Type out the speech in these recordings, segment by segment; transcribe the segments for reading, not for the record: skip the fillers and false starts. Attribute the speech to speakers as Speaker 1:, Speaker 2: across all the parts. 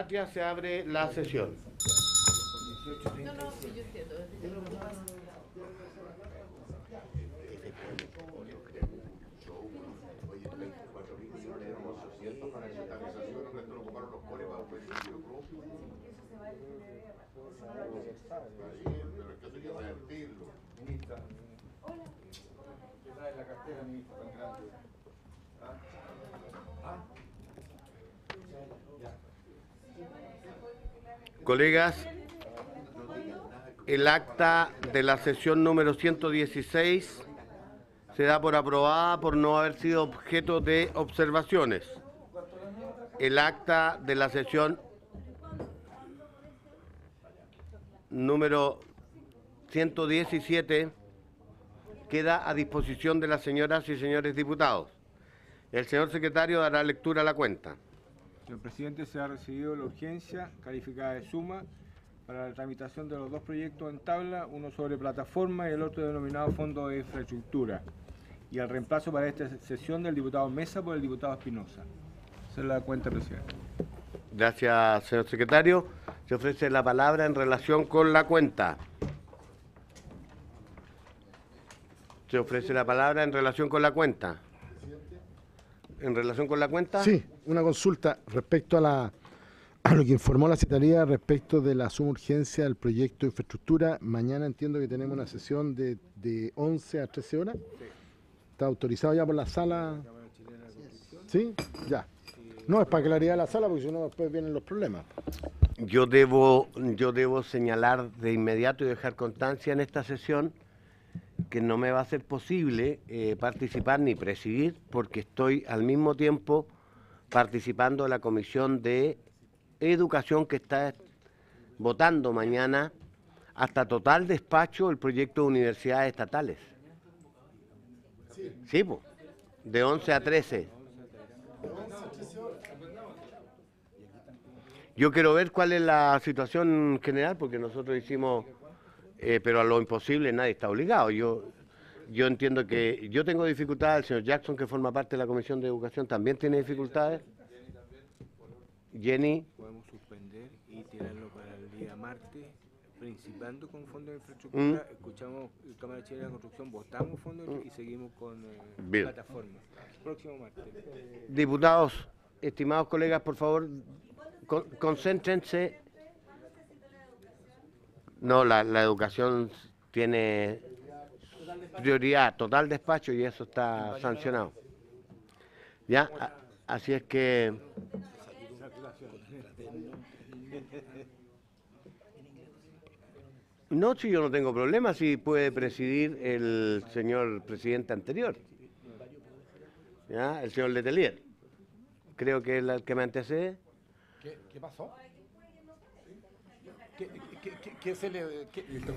Speaker 1: Patria se abre la sesión.
Speaker 2: No, no, sí, yo entiendo.
Speaker 3: La cartera, ministro, tan grande.
Speaker 1: Colegas, el acta de la sesión número 116 se da por aprobada por no haber sido objeto de observaciones. El acta de la sesión número 117 queda a disposición de las señoras y señores diputados. El señor secretario dará lectura a la cuenta.
Speaker 3: Señor presidente, se ha recibido la urgencia calificada de suma para la tramitación de los dos proyectos en tabla, uno sobre plataforma y el otro denominado Fondo de Infraestructura, y el reemplazo para esta sesión del diputado Mesa por el diputado Espinosa. Esa es la cuenta, presidente.
Speaker 1: Gracias, señor secretario. Se ofrece la palabra en relación con la cuenta. Se ofrece la palabra en relación con la cuenta. ¿En relación con la cuenta?
Speaker 4: Sí, una consulta respecto a lo que informó la Secretaría respecto de la suma urgencia del proyecto de infraestructura. Mañana entiendo que tenemos una sesión de 11 a 13 horas.
Speaker 3: Sí.
Speaker 4: ¿Está autorizado ya por la sala?
Speaker 3: La Cámara Chilena de Construcción.
Speaker 4: ¿Sí? Ya. No, es para claridad de la sala porque si no después vienen los problemas.
Speaker 1: Yo debo señalar de inmediato y dejar constancia en esta sesión que no me va a ser posible participar ni presidir porque estoy al mismo tiempo participando en la Comisión de Educación que está votando mañana hasta total despacho el proyecto de universidades estatales. Sí, pues, de 11 a 13. Yo quiero ver cuál es la situación general porque nosotros hicimos... pero a lo imposible nadie está obligado. Yo entiendo que yo tengo dificultades, el señor Jackson, que forma parte de la Comisión de Educación, también tiene dificultades. Jenny.
Speaker 3: Podemos suspender y tirarlo para el día martes, principando con Fondo de Infraestructura. Escuchamos Cámara Chilena de Construcción, votamos Fondo y seguimos con plataforma. Próximo martes.
Speaker 1: Diputados, estimados colegas, por favor, concéntrense. No, la educación tiene prioridad, total despacho y eso está sancionado. ¿Ya? Así es que... No, si yo no tengo problema, si puede presidir el señor presidente anterior. ¿Ya? El señor Letelier. Creo que es el que me antecede.
Speaker 5: ¿Qué pasó? ¿Qué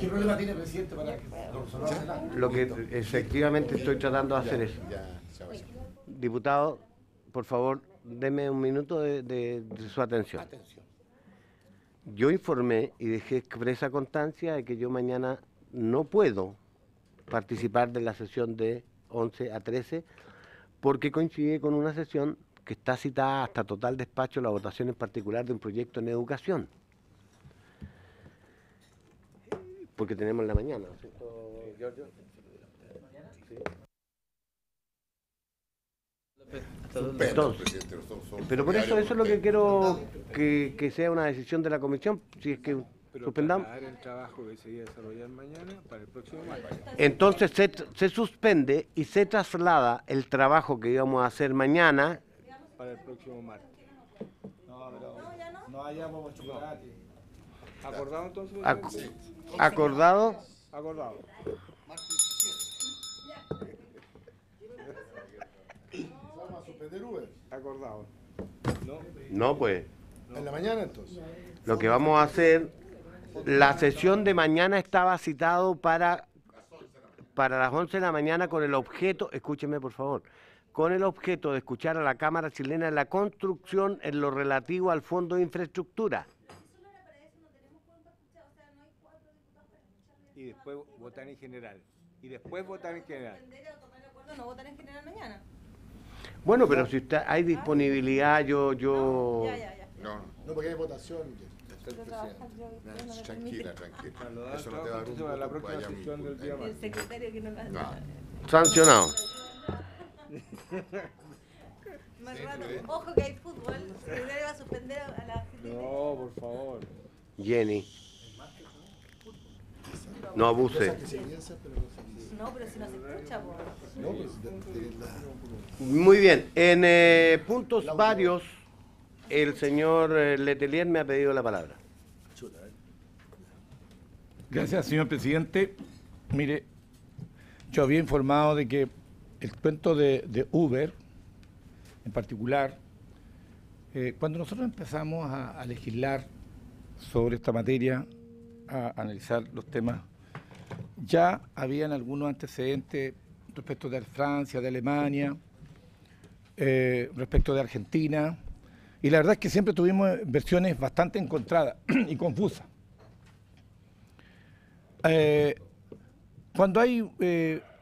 Speaker 5: problema tiene el presidente para que
Speaker 1: Lo que efectivamente estoy tratando de hacer es... Diputado, por favor, deme un minuto de su atención. Yo informé y dejé expresa constancia de que yo mañana no puedo participar de la sesión de 11 a 13 porque coincide con una sesión que está citada hasta total despacho, la votación en particular de un proyecto en educación. Porque tenemos en la mañana, ¿cierto, Giorgio? Sí. Entonces, pero por eso es lo que quiero que sea una decisión de la comisión, si es que suspendamos.
Speaker 3: El trabajo que se iba a desarrollar mañana para el próximo martes.
Speaker 1: Entonces se suspende y se traslada el trabajo que íbamos a hacer mañana
Speaker 3: Para el próximo martes.
Speaker 5: no hayamos chocolate?
Speaker 3: ¿Acordado entonces?
Speaker 1: Acordado.
Speaker 3: Acordado.
Speaker 5: ¿Vamos a suspender Uber?
Speaker 3: Acordado. ¿No?
Speaker 1: No, pues.
Speaker 5: ¿En la mañana entonces?
Speaker 1: Lo que vamos a hacer, la sesión de mañana estaba citado para las 11 de la mañana con el objeto, escúcheme por favor, con el objeto de escuchar a la Cámara Chilena en la construcción en lo relativo al Fondo de Infraestructura.
Speaker 3: Y después votar en general. Y después votar en general.
Speaker 2: No votar en general mañana.
Speaker 1: Bueno, pero si hay disponibilidad, yo...
Speaker 2: Ya.
Speaker 5: No, no, porque hay votación.
Speaker 6: Tranquila. Eso no te va a dar un
Speaker 3: La
Speaker 6: voto,
Speaker 3: próxima
Speaker 6: vaya
Speaker 3: sesión
Speaker 6: un
Speaker 3: del día
Speaker 6: voto.
Speaker 2: El secretario que no la
Speaker 6: No.
Speaker 1: Sancionado.
Speaker 2: Más rato. Ojo que hay fútbol. El secretario va a suspender a la gente.
Speaker 3: No, por favor.
Speaker 1: Jenny. No abuse.
Speaker 2: No, pero si no se escucha, po.
Speaker 1: Muy bien. En puntos varios, el señor Letelier me ha pedido la palabra.
Speaker 7: Gracias, señor presidente. Mire, yo había informado de que el cuento de Uber, en particular, cuando nosotros empezamos a legislar sobre esta materia, a analizar los temas, ya habían algunos antecedentes respecto de Francia, de Alemania, respecto de Argentina, y la verdad es que siempre tuvimos versiones bastante encontradas y confusas. Cuando hay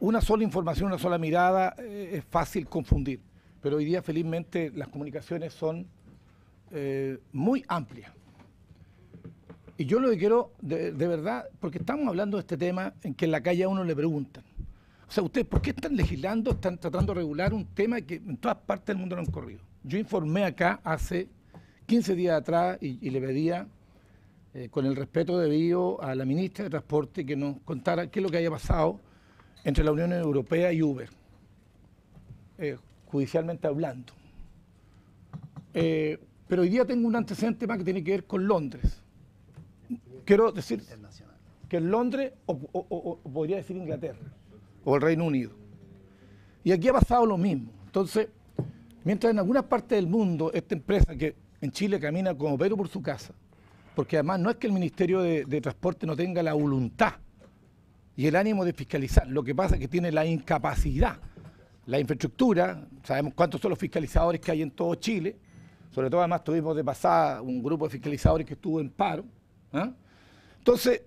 Speaker 7: una sola información, una sola mirada, es fácil confundir, pero hoy día felizmente las comunicaciones son muy amplias. Y yo lo que quiero, de verdad, porque estamos hablando de este tema en que en la calle a uno le preguntan, o sea, ¿ustedes por qué están legislando, están tratando de regular un tema que en todas partes del mundo lo han corrido? Yo informé acá hace 15 días atrás y le pedía, con el respeto debido a la ministra de Transporte, que nos contara qué es lo que haya pasado entre la Unión Europea y Uber, judicialmente hablando. Pero hoy día tengo un antecedente más que tiene que ver con Londres. Quiero decir que en Londres, o podría decir Inglaterra, o el Reino Unido. Y aquí ha pasado lo mismo. Entonces, mientras en algunas partes del mundo esta empresa que en Chile camina como Pedro por su casa, porque además no es que el Ministerio de Transporte no tenga la voluntad y el ánimo de fiscalizar, lo que pasa es que tiene la incapacidad, la infraestructura, sabemos cuántos son los fiscalizadores que hay en todo Chile, sobre todo además tuvimos de pasada un grupo de fiscalizadores que estuvo en paro. ¿Ah? Entonces,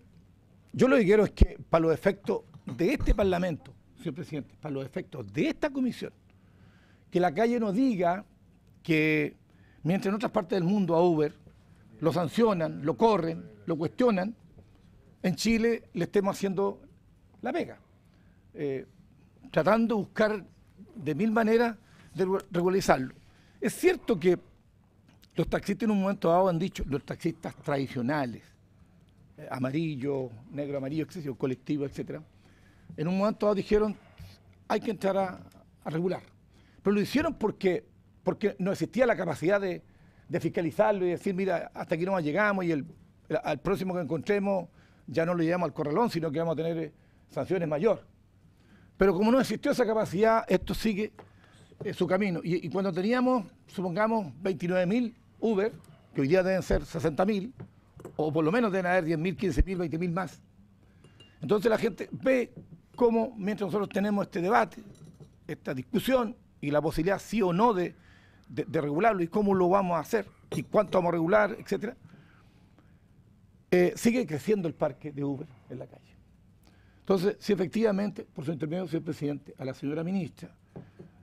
Speaker 7: yo lo que quiero es que para los efectos de este Parlamento, señor presidente, para los efectos de esta comisión, que la calle nos diga que mientras en otras partes del mundo a Uber lo sancionan, lo corren, lo cuestionan, en Chile le estemos haciendo la pega, tratando de buscar de mil maneras de regularizarlo. Es cierto que los taxistas en un momento dado han dicho, los taxistas tradicionales, amarillo, negro, amarillo, etcétera, colectivo, etcétera, en un momento dado dijeron, hay que entrar a regular. Pero lo hicieron porque no existía la capacidad de fiscalizarlo y decir, mira, hasta aquí nomás llegamos y al próximo que encontremos ya no lo llevamos al corralón, sino que vamos a tener sanciones mayor. Pero como no existió esa capacidad, esto sigue su camino. Y cuando teníamos, supongamos, 29.000 Uber, que hoy día deben ser 60.000, o por lo menos deben haber 10.000, 15.000, 20.000 más. Entonces la gente ve cómo, mientras nosotros tenemos este debate, esta discusión y la posibilidad sí o no de regularlo y cómo lo vamos a hacer y cuánto vamos a regular, etcétera, sigue creciendo el parque de Uber en la calle. Entonces, si efectivamente, por su intermedio, señor presidente, a la señora ministra,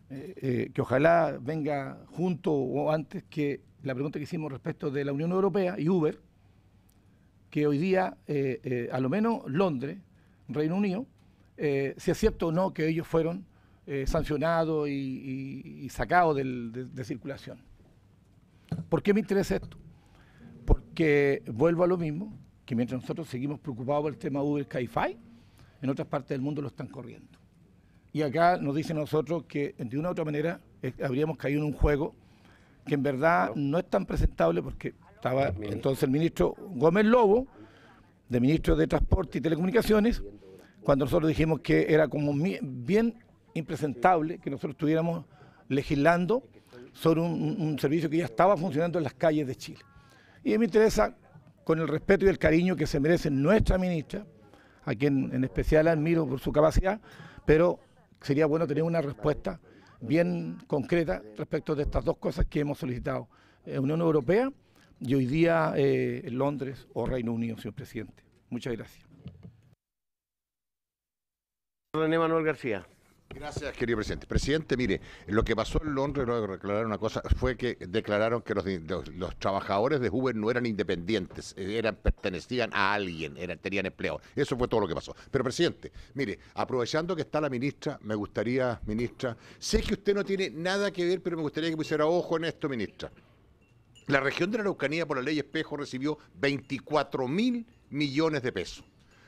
Speaker 7: que ojalá venga junto o antes que la pregunta que hicimos respecto de la Unión Europea y Uber, que hoy día, a lo menos Londres, Reino Unido, si es cierto o no que ellos fueron sancionados y sacados de circulación. ¿Por qué me interesa esto? Porque vuelvo a lo mismo, que mientras nosotros seguimos preocupados por el tema Uber, Cabify, en otras partes del mundo lo están corriendo. Y acá nos dicen a nosotros que de una u otra manera habríamos caído en un juego que en verdad no es tan presentable, porque estaba entonces el ministro Gómez Lobo, de ministro de Transporte y Telecomunicaciones, cuando nosotros dijimos que era como bien impresentable que nosotros estuviéramos legislando sobre un servicio que ya estaba funcionando en las calles de Chile. Y me interesa, con el respeto y el cariño que se merece nuestra ministra, a quien en especial admiro por su capacidad, pero sería bueno tener una respuesta bien concreta respecto de estas dos cosas que hemos solicitado, Unión Europea y hoy día Londres o Reino Unido, señor presidente. Muchas gracias.
Speaker 1: René Manuel García.
Speaker 6: Gracias, querido presidente. Presidente, mire, lo que pasó en Londres, lo que declararon una cosa, fue que declararon que los trabajadores de Uber no eran independientes, pertenecían a alguien, tenían empleados. Eso fue todo lo que pasó. Pero, presidente, mire, aprovechando que está la ministra, me gustaría, ministra, sé que usted no tiene nada que ver, pero me gustaría que pusiera ojo en esto, ministra. La región de la Araucanía, por la ley Espejo, recibió 24.000 millones de pesos.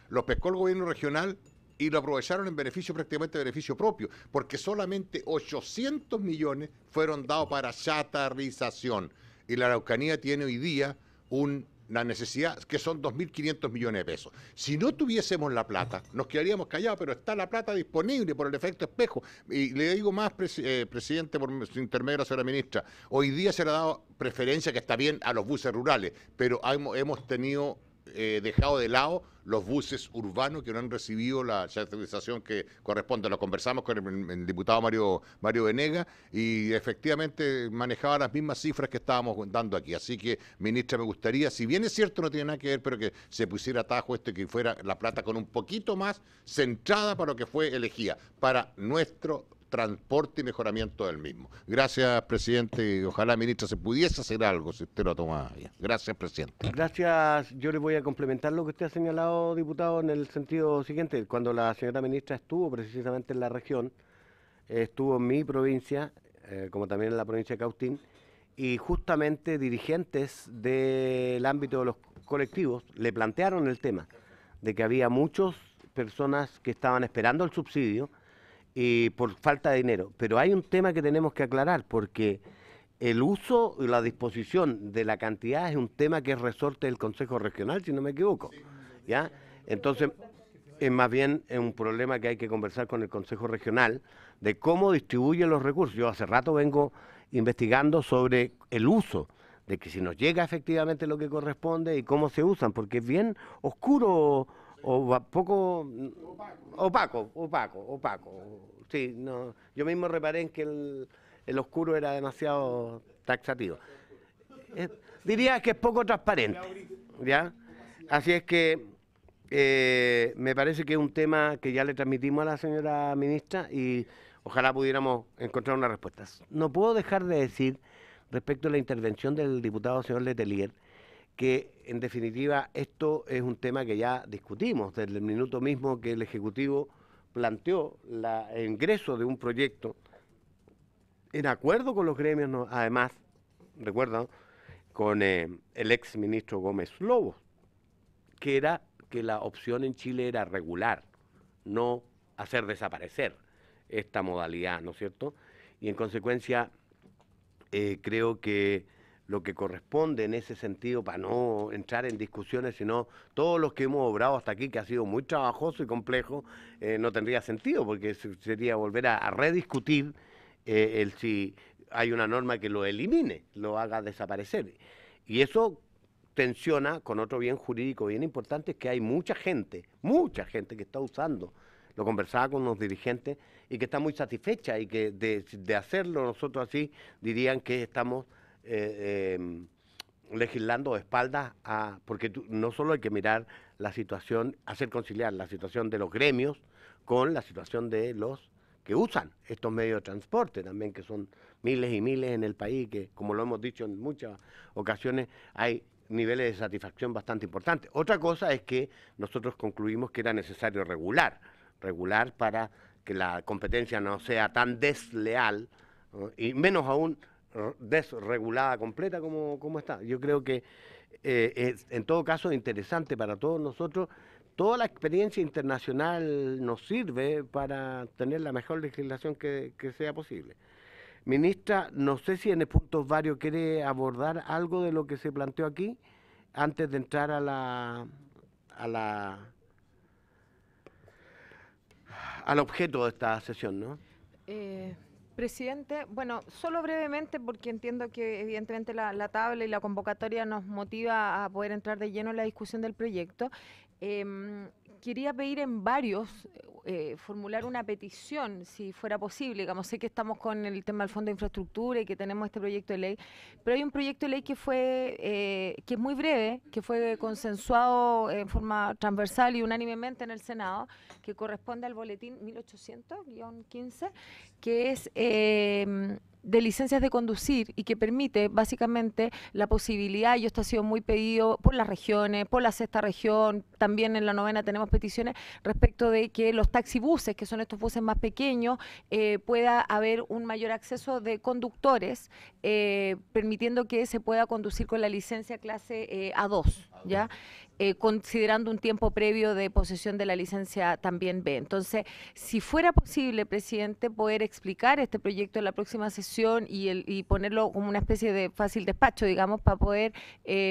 Speaker 6: Los pescó el gobierno regional y lo aprovecharon en beneficio, prácticamente beneficio propio, porque solamente 800 millones fueron dados para chatarrización. Y la Araucanía tiene hoy día una necesidad que son 2.500 millones de pesos. Si no tuviésemos la plata, nos quedaríamos callados, pero está la plata disponible por el efecto espejo. Y le digo más, presidente, por su intermedio, la señora ministra, hoy día se le ha dado preferencia, que está bien, a los buses rurales, pero hemos tenido dejado de lado los buses urbanos que no han recibido la chatarrización que corresponde. Lo conversamos con el diputado Mario Venegas y efectivamente manejaba las mismas cifras que estábamos dando aquí. Así que, ministra, me gustaría, si bien es cierto no tiene nada que ver, pero que se pusiera atajo y que fuera la plata con un poquito más centrada para lo que fue elegida, para nuestro transporte y mejoramiento del mismo. Gracias, presidente, y ojalá, ministra, se pudiese hacer algo si usted lo toma bien. Gracias, presidente.
Speaker 1: Gracias. Yo le voy a complementar lo que usted ha señalado, diputado, en el sentido siguiente. Cuando la señora ministra estuvo precisamente en la región, estuvo en mi provincia, como también en la provincia de Cautín, y justamente dirigentes del ámbito de los colectivos le plantearon el tema de que había muchas personas que estaban esperando el subsidio y por falta de dinero. Pero hay un tema que tenemos que aclarar, porque el uso y la disposición de la cantidad es un tema que es resorte del Consejo Regional, si no me equivoco, ¿ya? Entonces, es más bien un problema que hay que conversar con el Consejo Regional de cómo distribuye los recursos. Yo hace rato vengo investigando sobre el uso, de que si nos llega efectivamente lo que corresponde y cómo se usan, porque es bien oscuro o poco opaco. Sí, no, yo mismo reparé en que el oscuro era demasiado taxativo. Diría que es poco transparente, ¿ya? Así es que me parece que es un tema que ya le transmitimos a la señora ministra y ojalá pudiéramos encontrar una respuesta. No puedo dejar de decir, respecto a la intervención del diputado señor Letelier, que en definitiva esto es un tema que ya discutimos desde el minuto mismo que el Ejecutivo planteó el ingreso de un proyecto en acuerdo con los gremios, ¿no? Además, recuerdan, con el ex ministro Gómez Lobos, que era que la opción en Chile era regular, no hacer desaparecer esta modalidad, ¿no es cierto? Y en consecuencia creo que lo que corresponde en ese sentido, para no entrar en discusiones, sino todos los que hemos obrado hasta aquí, que ha sido muy trabajoso y complejo, no tendría sentido, porque sería volver a rediscutir si hay una norma que lo elimine, lo haga desaparecer. Y eso tensiona con otro bien jurídico bien importante, que hay mucha gente que está usando. Lo conversaba con unos dirigentes y que está muy satisfecha y que de hacerlo nosotros así dirían que estamos legislando de espaldas porque no solo hay que mirar la situación, hacer conciliar la situación de los gremios con la situación de los que usan estos medios de transporte también, que son miles y miles en el país, que como lo hemos dicho en muchas ocasiones, hay niveles de satisfacción bastante importantes. Otra cosa es que nosotros concluimos que era necesario regular para que la competencia no sea tan desleal, ¿no? Y menos aún desregulada completa como está. Yo creo que es en todo caso interesante para todos nosotros. Toda la experiencia internacional nos sirve para tener la mejor legislación que sea posible. Ministra, no sé si en el punto varios quiere abordar algo de lo que se planteó aquí antes de entrar al objeto de esta sesión, ¿no?
Speaker 8: Presidente, bueno, solo brevemente, porque entiendo que evidentemente la tabla y la convocatoria nos motiva a poder entrar de lleno en la discusión del proyecto. quería pedir en varios, formular una petición, si fuera posible. Digamos, sé que estamos con el tema del Fondo de Infraestructura y que tenemos este proyecto de ley, pero hay un proyecto de ley que que es muy breve, que fue consensuado en forma transversal y unánimemente en el Senado, que corresponde al boletín 1800-15, que es de licencias de conducir y que permite básicamente la posibilidad, y esto ha sido muy pedido por las regiones, por la sexta región, también en la novena tenemos peticiones respecto de que los taxibuses, que son estos buses más pequeños, pueda haber un mayor acceso de conductores, permitiendo que se pueda conducir con la licencia clase A2, ¿ya? Considerando un tiempo previo de posesión de la licencia también B. Entonces, si fuera posible, presidente, poder explicar este proyecto en la próxima sesión y ponerlo como una especie de fácil despacho, digamos, para poder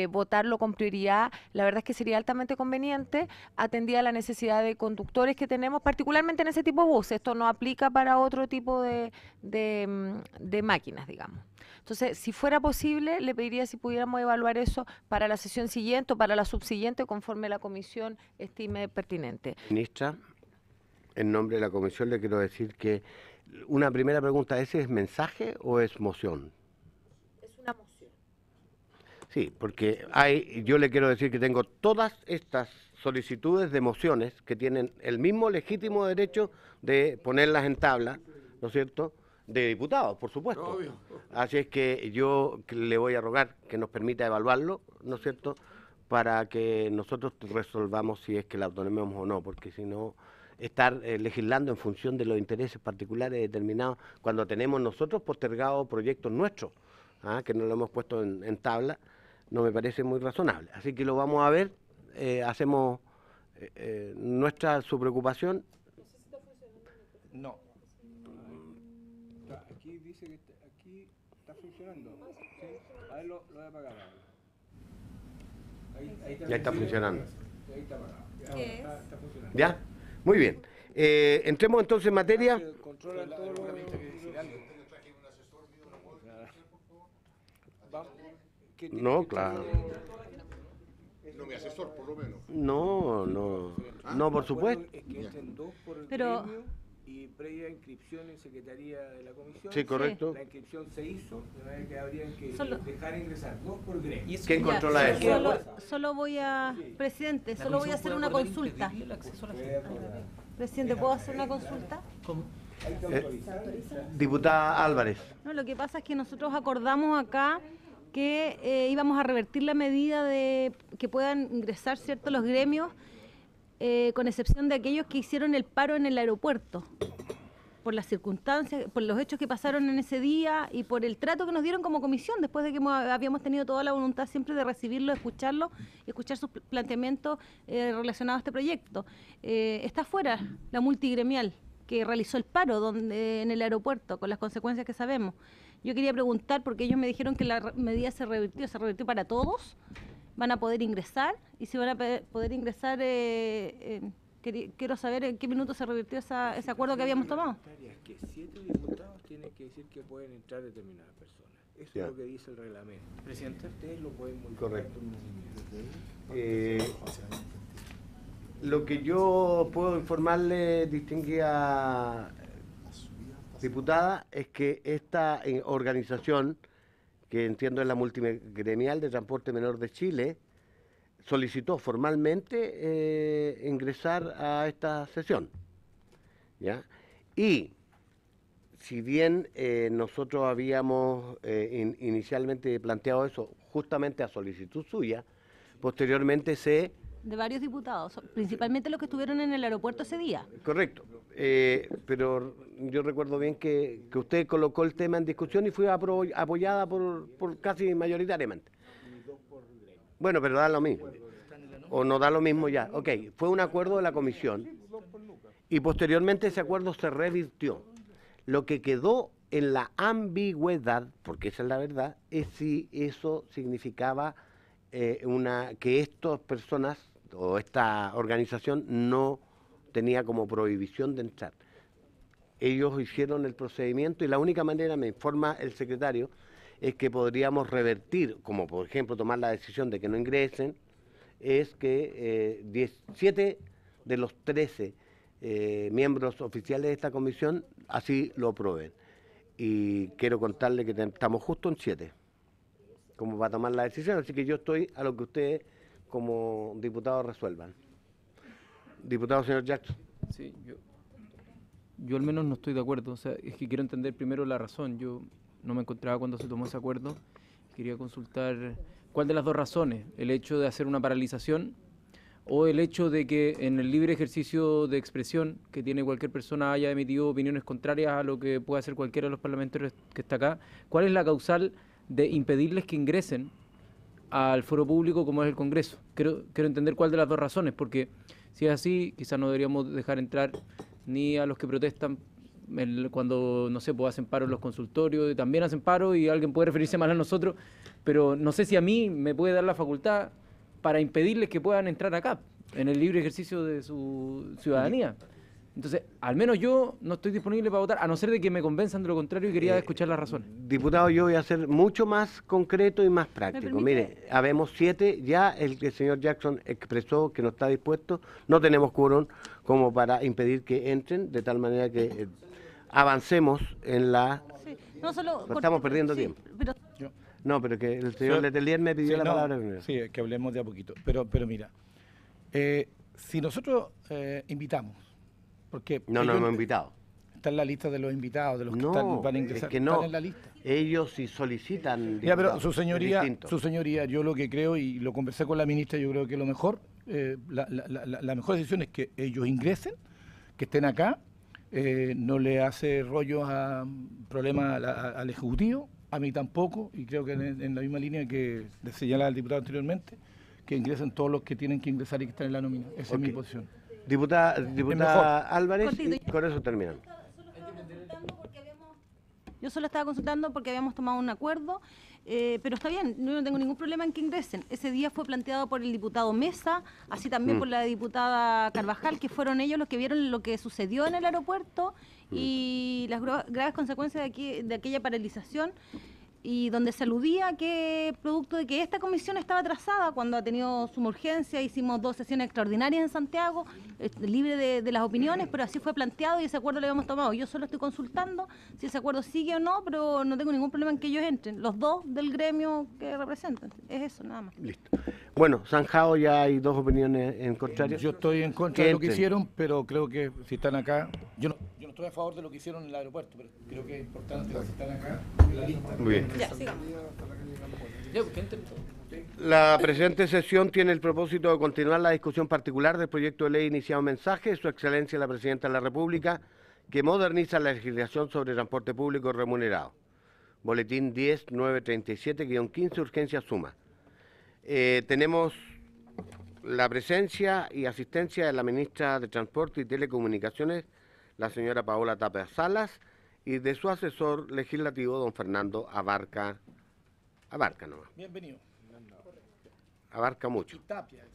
Speaker 8: votarlo con prioridad, la verdad es que sería altamente conveniente, atendida la necesidad de conductores que tenemos, particularmente en ese tipo de buses. Esto no aplica para otro tipo de máquinas, digamos. Entonces, si fuera posible, le pediría si pudiéramos evaluar eso para la sesión siguiente o para la subsiguiente, conforme la comisión estime pertinente.
Speaker 1: Ministra, en nombre de la comisión le quiero decir que una primera pregunta, ¿ese es mensaje o es moción?
Speaker 8: Es una moción.
Speaker 1: Sí, porque yo le quiero decir que tengo todas estas solicitudes de mociones que tienen el mismo legítimo derecho de ponerlas en tabla, ¿no es cierto?, de diputados, por supuesto. Obvio. Así es que yo le voy a rogar que nos permita evaluarlo, ¿no es cierto?, para que nosotros resolvamos si es que la autonomemos o no, porque si no, estar legislando en función de los intereses particulares determinados, cuando tenemos nosotros postergados proyectos nuestros, que no lo hemos puesto en tabla, no me parece muy razonable. Así que lo vamos a ver, hacemos su preocupación.
Speaker 3: No. Aquí dice que aquí está funcionando. ¿Sí? A ver, lo voy a apagar ahora. Ahí
Speaker 1: Ya está funcionando.
Speaker 3: Ahí está apagado.
Speaker 2: ¿Qué es?
Speaker 3: Está funcionando.
Speaker 1: ¿Ya? Muy bien. Entremos entonces en materia.
Speaker 3: Controlan todo lo
Speaker 1: No, claro.
Speaker 6: No, mi asesor, por lo menos.
Speaker 1: No, por supuesto.
Speaker 3: Es que entren dos por el
Speaker 2: Pero-
Speaker 3: gremio y previa inscripción en Secretaría de la Comisión.
Speaker 1: Sí, correcto.
Speaker 3: La inscripción se hizo, de manera que habrían que
Speaker 2: Solo-
Speaker 3: dejar ingresar dos por gremio.
Speaker 1: ¿Quién controla eso?
Speaker 2: Solo voy a, presidente, solo voy a hacer una consulta. Presidente, ¿puedo hacer una consulta?
Speaker 1: Diputada Álvarez.
Speaker 2: No, lo que pasa es que nosotros acordamos acá que íbamos a revertir la medida de que puedan ingresar ciertos los gremios, con excepción de aquellos que hicieron el paro en el aeropuerto, por las circunstancias, por los hechos que pasaron en ese día y por el trato que nos dieron como comisión, después de que habíamos tenido toda la voluntad siempre de recibirlo, escucharlo y escuchar sus planteamientos relacionados a este proyecto. Está fuera la multigremial que realizó el paro en el aeropuerto, con las consecuencias que sabemos. Yo quería preguntar, porque ellos me dijeron que la medida se revirtió para todos, van a poder ingresar, y si van a poder ingresar, quiero saber en qué minuto se revirtió ese acuerdo que habíamos tomado.
Speaker 3: Que 7 diputados tienen que decir que pueden entrar determinadas personas. Eso
Speaker 1: Ya.
Speaker 3: es lo que dice el reglamento. Presidente, ustedes lo pueden modificar.
Speaker 1: Correcto. Lo que yo puedo informarle, distinguida diputada, es que esta organización, que entiendo es la Multigremial de Transporte Menor de Chile, solicitó formalmente ingresar a esta sesión, ¿ya? Y si bien nosotros habíamos inicialmente planteado eso justamente a solicitud suya, posteriormente
Speaker 2: De varios diputados, principalmente los que estuvieron en el aeropuerto ese día.
Speaker 1: Correcto, pero yo recuerdo bien que usted colocó el tema en discusión y fue apoyada por casi mayoritariamente. Bueno, pero da lo mismo. O no da lo mismo ya. Ok, fue un acuerdo de la comisión y posteriormente ese acuerdo se revirtió. Lo que quedó en la ambigüedad, porque esa es la verdad, es si eso significaba que estas personas o esta organización no tenía como prohibición de entrar. Ellos hicieron el procedimiento y la única manera, me informa el secretario, es que podríamos revertir, como por ejemplo tomar la decisión de que no ingresen, es que 7 de los 13 miembros oficiales de esta comisión así lo aprueben. Y quiero contarle que estamos justo en 7, como va a tomar la decisión, así que yo estoy a lo que ustedes como diputados resuelvan. Diputado señor Jackson.
Speaker 9: Sí, yo al menos no estoy de acuerdo, o sea, es que quiero entender primero la razón. Yo no me encontraba cuando se tomó ese acuerdo, quería consultar cuál de las dos razones, el hecho de hacer una paralización o el hecho de que en el libre ejercicio de expresión que tiene cualquier persona haya emitido opiniones contrarias a lo que puede hacer cualquiera de los parlamentarios que está acá. ¿Cuál es la causal de impedirles que ingresen al foro público como es el Congreso? Quiero entender cuál de las dos razones, porque si es así, quizás no deberíamos dejar entrar ni a los que protestan cuando, no sé, pues hacen paro en los consultorios, también hacen paro y alguien puede referirse mal a nosotros, pero no sé si a mí me puede dar la facultad para impedirles que puedan entrar acá, en el libre ejercicio de su ciudadanía. Entonces, al menos yo no estoy disponible para votar, a no ser de que me convenzan de lo contrario y quería escuchar las razones.
Speaker 1: Diputado, yo voy a ser mucho más concreto y más práctico. Mire, habemos 7, ya el señor Jackson expresó que no está dispuesto, no tenemos quórum como para impedir que entren, de tal manera que avancemos en la...
Speaker 2: Sí, no solo
Speaker 1: no estamos perdiendo tiempo.
Speaker 2: Pero...
Speaker 1: No, pero que el señor Letelier me pidió la palabra primero.
Speaker 7: Sí, que hablemos de a poquito. Pero mira, si nosotros invitamos, porque
Speaker 1: no hemos invitado.
Speaker 7: Está en la lista de los invitados, de los que van a ingresar.
Speaker 1: Es que no.
Speaker 7: Están en la lista.
Speaker 1: Ellos si solicitan.
Speaker 7: Ya, pero su señoría, yo lo que creo, y lo conversé con la ministra, yo creo que lo mejor, la mejor decisión es que ellos ingresen, que estén acá, no le hace rollos a problemas al Ejecutivo, a mí tampoco, y creo que en la misma línea que le señalaba el diputado anteriormente, que ingresen todos los que tienen que ingresar y que están en la nómina. Esa es mi posición.
Speaker 1: Diputada Álvarez, y con eso terminamos.
Speaker 2: Yo solo estaba consultando porque habíamos tomado un acuerdo, pero está bien, no tengo ningún problema en que ingresen. Ese día fue planteado por el diputado Mesa, así también por la diputada Carvajal, que fueron ellos los que vieron lo que sucedió en el aeropuerto y las graves consecuencias de aquella paralización, y donde se aludía que producto de que esta comisión estaba atrasada cuando ha tenido suma urgencia, hicimos 2 sesiones extraordinarias en Santiago, libre de las opiniones, pero así fue planteado y ese acuerdo lo habíamos tomado. Yo solo estoy consultando si ese acuerdo sigue o no, pero no tengo ningún problema en que ellos entren, los dos del gremio que representan. Es eso, nada más.
Speaker 1: Listo. Bueno, zanjado, ya hay 2 opiniones en contrario.
Speaker 7: Yo estoy en contra de lo que hicieron, pero creo que si están acá, yo no estoy a favor de lo que hicieron en el aeropuerto, pero creo que es importante que si están acá en la lista.
Speaker 1: Muy bien.
Speaker 2: Ya, sigamos.
Speaker 1: La presente sesión tiene el propósito de continuar la discusión particular del proyecto de ley iniciado mensaje de Su Excelencia la Presidenta de la República, que moderniza la legislación sobre transporte público remunerado. Boletín 10-937-15, urgencia suma. Tenemos la presencia y asistencia de la Ministra de Transporte y Telecomunicaciones, la señora Paola Tapia Salas, y de su asesor legislativo, don Fernando Abarca nomás.
Speaker 7: Bienvenido.
Speaker 1: Abarca mucho.
Speaker 7: Tapia.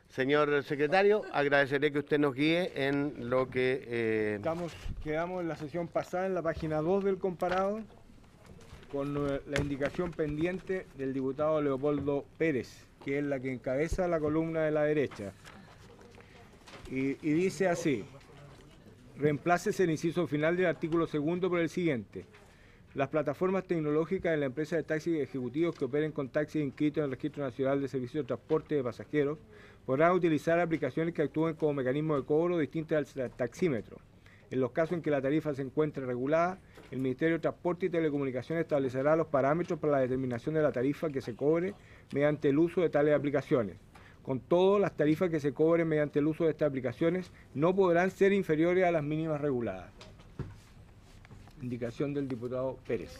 Speaker 1: Señor secretario, agradeceré que usted nos guíe en lo que...
Speaker 3: Quedamos en la sesión pasada en la página 2 del comparado con la indicación pendiente del diputado Leopoldo Pérez, que es la que encabeza la columna de la derecha. Y dice así: reemplácese el inciso final del artículo 2 por el siguiente. Las plataformas tecnológicas de la empresa de taxis ejecutivos que operen con taxis inscritos en el Registro Nacional de Servicios de Transporte de Pasajeros podrán utilizar aplicaciones que actúen como mecanismo de cobro distintas al taxímetro. En los casos en que la tarifa se encuentre regulada, el Ministerio de Transporte y Telecomunicaciones establecerá los parámetros para la determinación de la tarifa que se cobre mediante el uso de tales aplicaciones. Con todo, las tarifas que se cobren mediante el uso de estas aplicaciones no podrán ser inferiores a las mínimas reguladas. Indicación del diputado Pérez.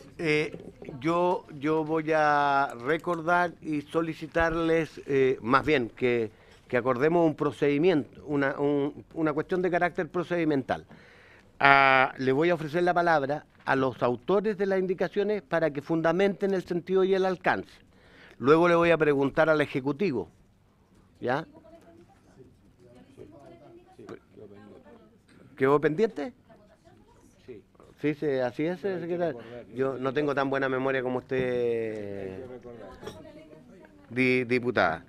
Speaker 1: Yo voy a recordar y solicitarles, más bien, que acordemos un procedimiento, una cuestión de carácter procedimental. Le voy a ofrecer la palabra a los autores de las indicaciones para que fundamenten el sentido y el alcance. Luego le voy a preguntar al Ejecutivo. ¿Ya? ¿Quedó pendiente? Sí, así es, secretario. Yo no tengo tan buena memoria como usted, diputada.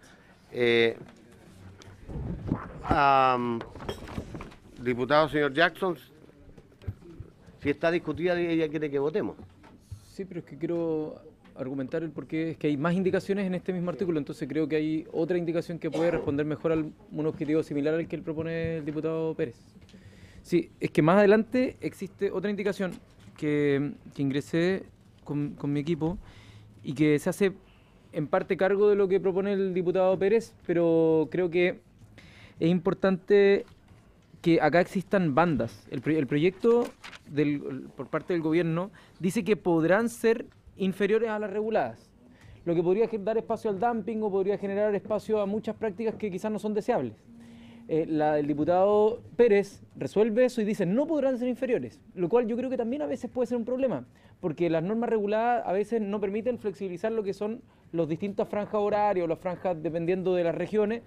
Speaker 1: Diputado señor Jackson, si está discutida, ella quiere que votemos.
Speaker 9: Sí, pero es que quiero argumentar el porqué. Es que hay más indicaciones en este mismo artículo, entonces creo que hay otra indicación que puede responder mejor a un objetivo similar al que él propone el diputado Pérez. Sí, es que más adelante existe otra indicación que ingresé con mi equipo y que se hace en parte cargo de lo que propone el diputado Pérez, pero creo que es importante que acá existan bandas. El proyecto por parte del gobierno dice que podrán ser inferiores a las reguladas, lo que podría dar espacio al dumping o podría generar espacio a muchas prácticas que quizás no son deseables. El diputado Pérez resuelve eso y dice no podrán ser inferiores, lo cual yo creo que también a veces puede ser un problema, porque las normas reguladas a veces no permiten flexibilizar lo que son los distintas franjas horarias o las franjas dependiendo de las regiones,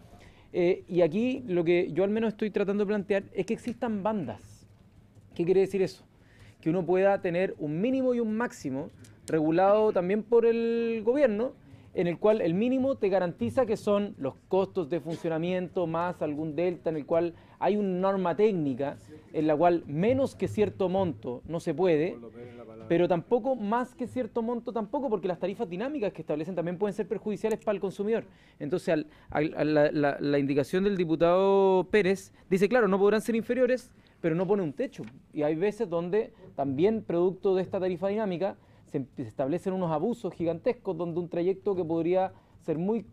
Speaker 9: y aquí lo que yo al menos estoy tratando de plantear es que existan bandas. ¿Qué quiere decir eso? Que uno pueda tener un mínimo y un máximo regulado también por el gobierno, en el cual el mínimo te garantiza que son los costos de funcionamiento más algún delta, en el cual hay una norma técnica en la cual menos que cierto monto no se puede, pero tampoco más que cierto monto tampoco, porque las tarifas dinámicas que establecen también pueden ser perjudiciales para el consumidor. Entonces, la indicación del diputado Pérez dice, claro, no podrán ser inferiores, pero no pone un techo. Y hay veces donde también, producto de esta tarifa dinámica, se establecen unos abusos gigantescos donde un trayecto que podría ser muy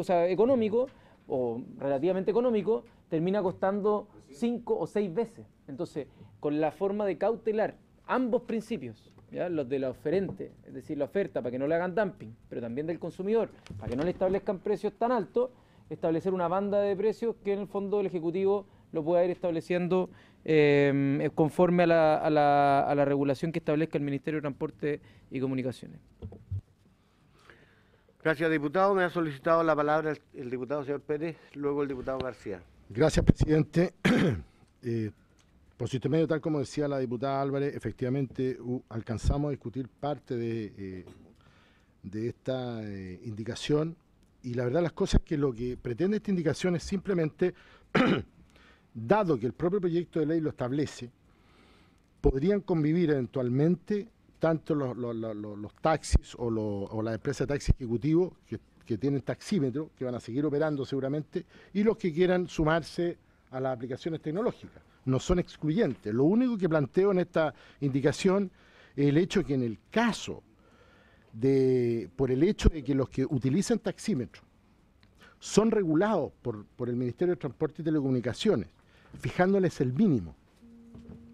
Speaker 9: económico o relativamente económico, termina costando 5 o 6 veces. Entonces, con la forma de cautelar ambos principios, ¿ya? Los de la oferente, es decir, la oferta para que no le hagan dumping, pero también del consumidor, para que no le establezcan precios tan altos, establecer una banda de precios que en el fondo el Ejecutivo lo pueda ir estableciendo conforme a la regulación que establezca el Ministerio de Transporte y Comunicaciones.
Speaker 1: Gracias, diputado. Me ha solicitado la palabra el diputado señor Pérez, luego el diputado García.
Speaker 4: Gracias, presidente. Por su intermedio, tal como decía la diputada Álvarez, efectivamente alcanzamos a discutir parte de esta indicación, y la verdad las cosas es que lo que pretende esta indicación es simplemente, dado que el propio proyecto de ley lo establece, podrían convivir eventualmente tanto los taxis o las empresas de taxi ejecutivo que tienen taxímetro, que van a seguir operando seguramente, y los que quieran sumarse a las aplicaciones tecnológicas. No son excluyentes. Lo único que planteo en esta indicación es el hecho que en el caso por el hecho de que los que utilizan taxímetro son regulados por el Ministerio de Transporte y Telecomunicaciones, fijándoles el mínimo,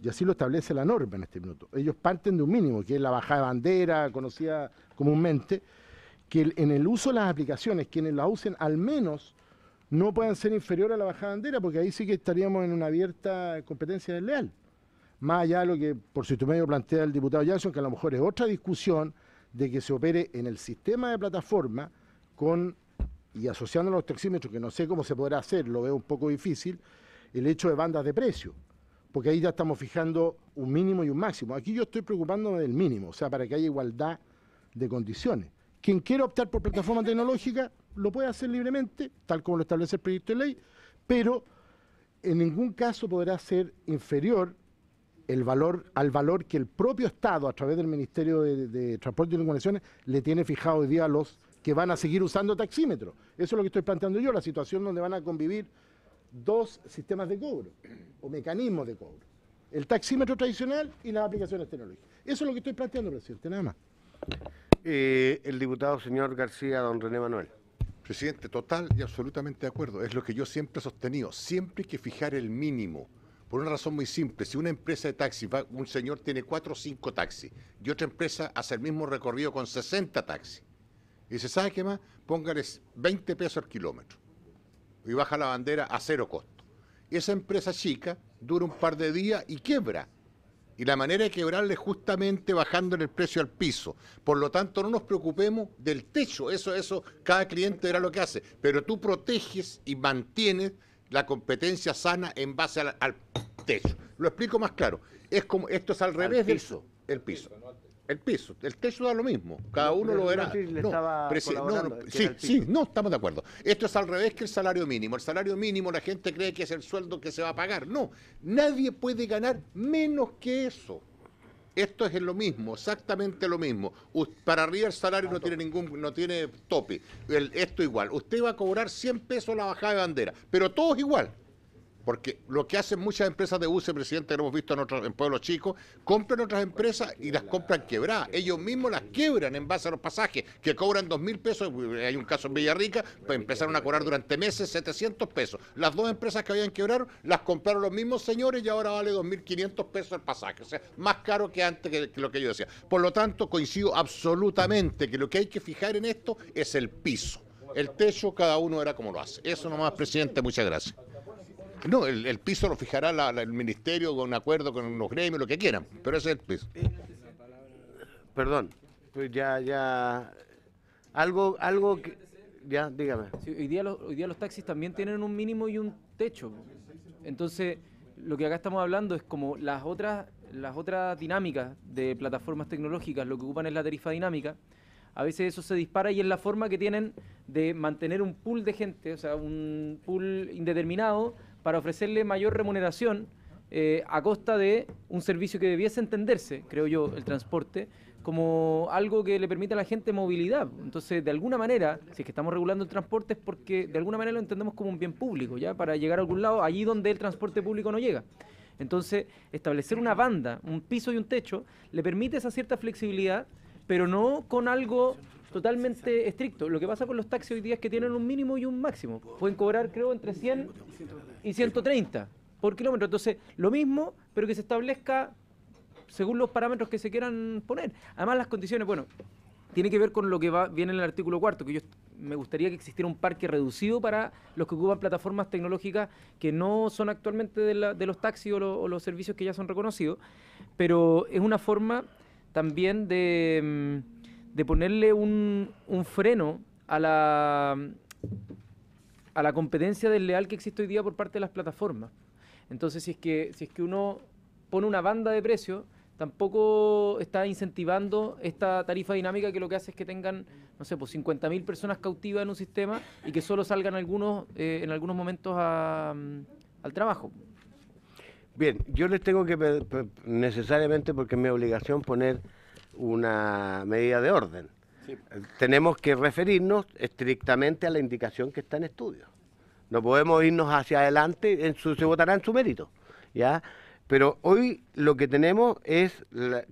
Speaker 4: y así lo establece la norma en este minuto. Ellos parten de un mínimo, que es la bajada de bandera, conocida comúnmente, que en el uso de las aplicaciones, quienes la usen al menos no puedan ser inferior a la bajada de bandera, porque ahí sí que estaríamos en una abierta competencia desleal. Más allá de lo que por su medio plantea el diputado Jackson, que a lo mejor es otra discusión de que se opere en el sistema de plataforma y asociando los taxímetros, que no sé cómo se podrá hacer, lo veo un poco difícil, el hecho de bandas de precio, porque ahí ya estamos fijando un mínimo y un máximo. Aquí yo estoy preocupándome del mínimo, o sea, para que haya igualdad de condiciones. Quien quiera optar por plataforma tecnológica lo puede hacer libremente, tal como lo establece el proyecto de ley, pero en ningún caso podrá ser inferior al valor que el propio Estado, a través del Ministerio de Transporte y Comunicaciones, le tiene fijado hoy día a los que van a seguir usando taxímetros. Eso es lo que estoy planteando yo, la situación donde van a convivir dos sistemas de cobro o mecanismos de cobro: el taxímetro tradicional y las aplicaciones tecnológicas. Eso es lo que estoy planteando, presidente, nada más.
Speaker 1: El diputado señor García, don René Manuel.
Speaker 6: Presidente, total y absolutamente de acuerdo. Es lo que yo siempre he sostenido. Siempre hay que fijar el mínimo. Por una razón muy simple. Si una empresa de taxi, un señor tiene 4 o 5 taxis y otra empresa hace el mismo recorrido con 60 taxis, y dice, ¿sabe qué más? Póngales 20 pesos al kilómetro y baja la bandera a 0 costo. Esa empresa chica dura un par de días y quiebra. Y la manera de quebrarle es justamente bajándole el precio al piso. Por lo tanto, no nos preocupemos del techo. Eso, cada cliente verá lo que hace. Pero tú proteges y mantienes la competencia sana en base al techo. Lo explico más claro. Es como, esto es al revés del piso. El piso. El piso, el techo da lo mismo, cada uno lo verá. No, estamos de acuerdo. Esto es al revés que el salario mínimo. El salario mínimo la gente cree que es el sueldo que se va a pagar. No, nadie puede ganar menos que eso. Esto es lo mismo, exactamente lo mismo. Para arriba el salario no tiene tope. Esto igual. Usted va a cobrar 100 pesos la bajada de bandera, pero todos igual. Porque lo que hacen muchas empresas de buses, presidente, que lo hemos visto en pueblos chicos, compran otras empresas y las compran quebradas. Ellos mismos las quiebran en base a los pasajes, que cobran 2.000 pesos. Hay un caso en Villarrica, pues empezaron a cobrar durante meses 700 pesos. Las dos empresas que habían quebrado las compraron los mismos señores y ahora vale 2.500 pesos el pasaje. O sea, más caro que antes que lo que yo decía. Por lo tanto, coincido absolutamente que lo que hay que fijar en esto es el piso. El techo, cada uno verá cómo lo hace. Eso nomás, presidente, muchas gracias. No, el piso lo fijará el ministerio con un acuerdo con los gremios, lo que quieran, pero ese es el piso.
Speaker 1: Perdón, pues ya, algo que, ya, dígame.
Speaker 9: Sí, hoy día los taxis también tienen un mínimo y un techo. Entonces, lo que acá estamos hablando es como las otras dinámicas de plataformas tecnológicas, lo que ocupan es la tarifa dinámica. A veces eso se dispara y es la forma que tienen de mantener un pool de gente, o sea, un pool indeterminado, para ofrecerle mayor remuneración a costa de un servicio que debiese entenderse, creo yo, el transporte, como algo que le permite a la gente movilidad. Entonces, de alguna manera, si es que estamos regulando el transporte es porque de alguna manera lo entendemos como un bien público, ¿ya? Para llegar a algún lado, allí donde el transporte público no llega. Entonces, establecer una banda, un piso y un techo, le permite esa cierta flexibilidad, pero no con algo totalmente estricto. Lo que pasa con los taxis hoy día es que tienen un mínimo y un máximo. Pueden cobrar, creo, entre 100 y 130 por kilómetro. Entonces, lo mismo, pero que se establezca según los parámetros que se quieran poner. Además, las condiciones, bueno, tiene que ver con lo que viene en el artículo 4, que me gustaría que existiera un parque reducido para los que ocupan plataformas tecnológicas que no son actualmente de los taxis o los servicios que ya son reconocidos, pero es una forma también de ponerle un freno a la competencia desleal que existe hoy día por parte de las plataformas. Entonces, si es que uno pone una banda de precios, tampoco está incentivando esta tarifa dinámica que lo que hace es que tengan, no sé, pues 50.000 personas cautivas en un sistema y que solo salgan en algunos momentos al trabajo.
Speaker 1: Bien, yo les tengo que necesariamente, porque es mi obligación, poner una medida de orden. Sí. Tenemos que referirnos estrictamente a la indicación que está en estudio. No podemos irnos hacia adelante, se votará en su mérito, ¿ya? Pero hoy lo que tenemos es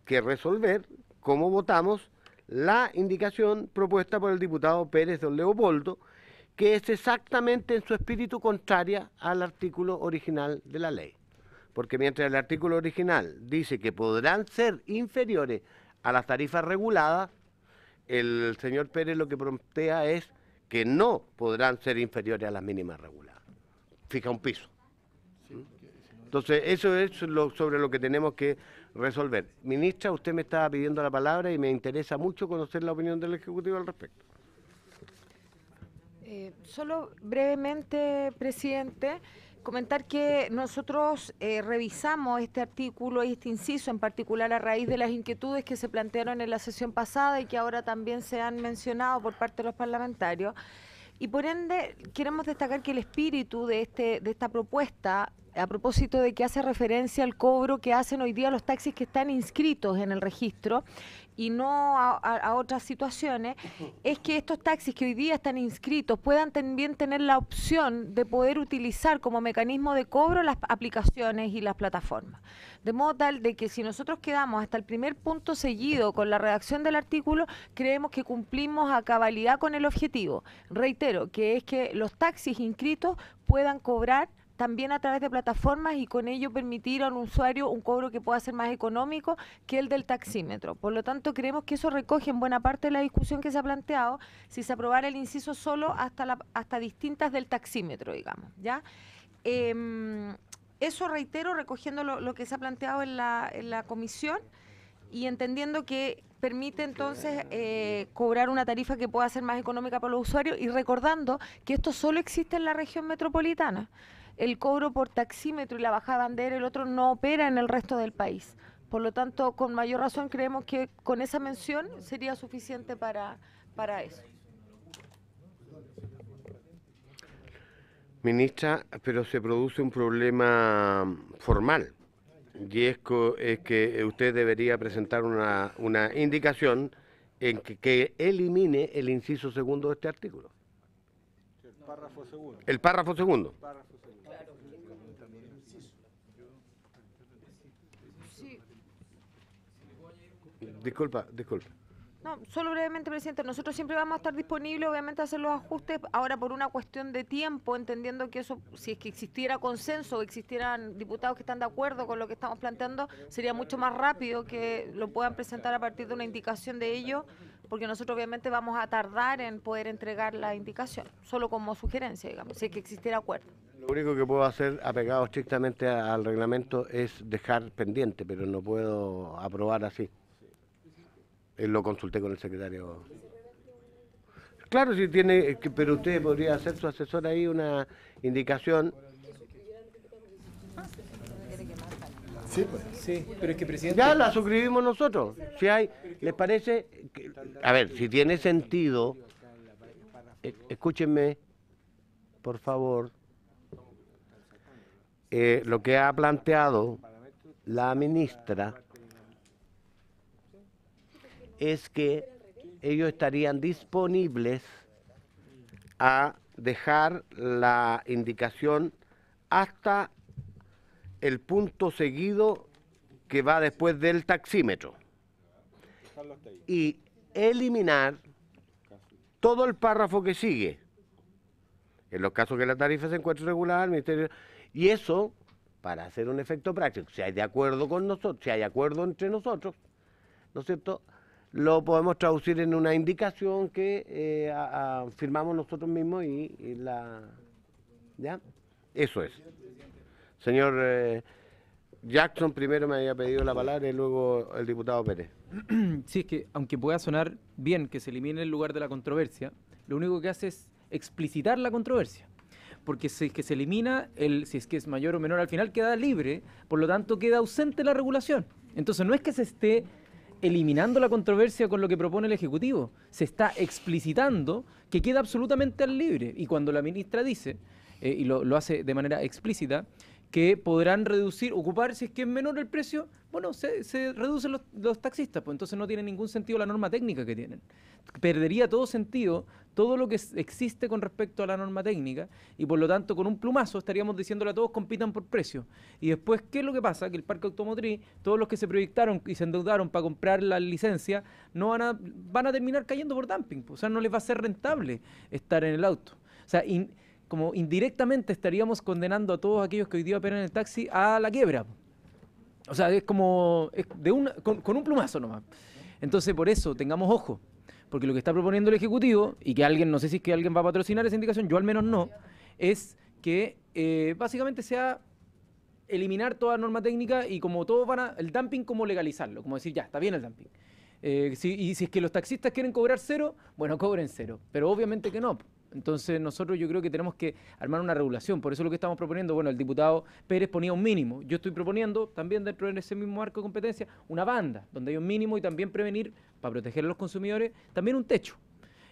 Speaker 1: que resolver cómo votamos la indicación propuesta por el diputado Pérez don Leopoldo, que es exactamente en su espíritu contraria al artículo original de la ley. Porque mientras el artículo original dice que podrán ser inferiores a las tarifas reguladas, el señor Pérez lo que plantea es que no podrán ser inferiores a las mínimas reguladas. Fija un piso. Entonces, eso es sobre lo que tenemos que resolver. Ministra, usted me estaba pidiendo la palabra y me interesa mucho conocer la opinión del Ejecutivo al respecto.
Speaker 8: Solo brevemente, presidente, comentar que nosotros revisamos este artículo y este inciso en particular a raíz de las inquietudes que se plantearon en la sesión pasada y que ahora también se han mencionado por parte de los parlamentarios. Y por ende, queremos destacar que el espíritu de esta propuesta, a propósito de que hace referencia al cobro que hacen hoy día los taxis que están inscritos en el registro y no a otras situaciones, es que estos taxis que hoy día están inscritos puedan también tener la opción de poder utilizar como mecanismo de cobro las aplicaciones y las plataformas. De modo tal de que si nosotros quedamos hasta el primer punto seguido con la redacción del artículo, creemos que cumplimos a cabalidad con el objetivo. Reitero, que es que los taxis inscritos puedan cobrar también a través de plataformas y con ello permitir a un usuario un cobro que pueda ser más económico que el del taxímetro. Por lo tanto, creemos que eso recoge en buena parte de la discusión que se ha planteado si se aprobara el inciso solo hasta distintas del taxímetro, digamos, ¿ya? Eso, reitero, recogiendo lo que se ha planteado en la comisión y entendiendo que permite entonces cobrar una tarifa que pueda ser más económica para los usuarios y recordando que esto solo existe en la región metropolitana. El cobro por taxímetro y la bajada de bandera, el otro no opera en el resto del país. Por lo tanto, con mayor razón creemos que con esa mención sería suficiente para eso.
Speaker 1: Ministra, pero se produce un problema formal, y es que usted debería presentar una indicación en que elimine el inciso segundo de este artículo.
Speaker 3: El párrafo segundo.
Speaker 1: El párrafo segundo.
Speaker 8: Sí.
Speaker 1: Disculpa.
Speaker 8: No, solo brevemente, presidente, nosotros siempre vamos a estar disponibles, obviamente, a hacer los ajustes, ahora por una cuestión de tiempo, entendiendo que eso, si es que existiera consenso, existieran diputados que están de acuerdo con lo que estamos planteando, sería mucho más rápido que lo puedan presentar a partir de una indicación de ello, porque nosotros obviamente vamos a tardar en poder entregar la indicación, solo como sugerencia, digamos, si es que existiera acuerdo.
Speaker 1: Lo único que puedo hacer, apegado estrictamente al reglamento, es dejar pendiente, pero no puedo aprobar así. Lo consulté con el secretario. Claro, si tiene, pero usted podría hacer su asesor ahí una indicación.
Speaker 4: Sí, pues.
Speaker 9: Sí, pero es que, presidente...
Speaker 1: Ya la suscribimos nosotros. Si hay, ¿les parece? A ver, si tiene sentido, escúchenme, por favor, lo que ha planteado la ministra es que ellos estarían disponibles a dejar la indicación hasta el punto seguido que va después del taxímetro y eliminar todo el párrafo que sigue en los casos que la tarifa se encuentre regular, ministerio, y eso para hacer un efecto práctico, si hay de acuerdo con nosotros, si hay acuerdo entre nosotros, ¿no es cierto?, lo podemos traducir en una indicación que firmamos nosotros mismos y la... ¿Ya? Eso es. Señor Jackson primero me había pedido la palabra y luego el diputado Pérez.
Speaker 9: Sí, es que aunque pueda sonar bien que se elimine el lugar de la controversia, lo único que hace es explicitar la controversia. Porque si es que se elimina, si es que es mayor o menor, al final queda libre, por lo tanto queda ausente la regulación. Entonces no es que se esté eliminando la controversia con lo que propone el Ejecutivo, se está explicitando que queda absolutamente al libre. Y cuando la ministra dice, y lo hace de manera explícita, que podrán ocupar, si es que es menor el precio, bueno, se reducen los taxistas, pues entonces no tiene ningún sentido la norma técnica que tienen. Perdería todo sentido todo lo que existe con respecto a la norma técnica y por lo tanto con un plumazo estaríamos diciéndole a todos compitan por precio. Y después, ¿qué es lo que pasa? Que el parque automotriz, todos los que se proyectaron y se endeudaron para comprar la licencia, no van a terminar cayendo por dumping, pues, o sea, no les va a ser rentable estar en el auto. O sea, como indirectamente estaríamos condenando a todos aquellos que hoy día operan en el taxi a la quiebra. O sea, es como con un plumazo nomás. Entonces, por eso, tengamos ojo, porque lo que está proponiendo el Ejecutivo, y que alguien, no sé si es que alguien va a patrocinar esa indicación, yo al menos no, es que básicamente sea eliminar toda norma técnica y como todos el dumping como legalizarlo, como decir, ya, está bien el dumping. Y si es que los taxistas quieren cobrar cero, bueno, cobren cero, pero obviamente que no. Entonces nosotros yo creo que tenemos que armar una regulación, por eso lo que estamos proponiendo, bueno, el diputado Pérez ponía un mínimo, yo estoy proponiendo también dentro de ese mismo marco de competencia una banda, donde hay un mínimo y también prevenir, para proteger a los consumidores, también un techo.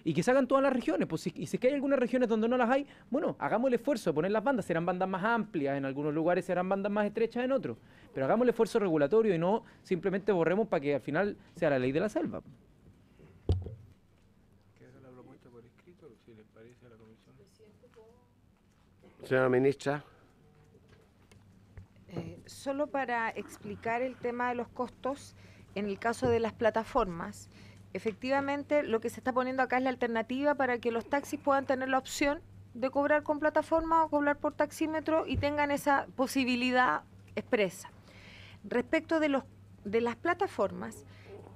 Speaker 9: Y que se hagan todas las regiones, pues y si es que hay algunas regiones donde no las hay, bueno, hagamos el esfuerzo de poner las bandas, serán bandas más amplias, en algunos lugares serán bandas más estrechas en otros, pero hagamos el esfuerzo regulatorio y no simplemente borremos para que al final sea la ley de la selva.
Speaker 1: Señora ministra.
Speaker 8: Solo para explicar el tema de los costos, en el caso de las plataformas, efectivamente lo que se está poniendo acá es la alternativa para que los taxis puedan tener la opción de cobrar con plataforma o cobrar por taxímetro y tengan esa posibilidad expresa. Respecto de las plataformas,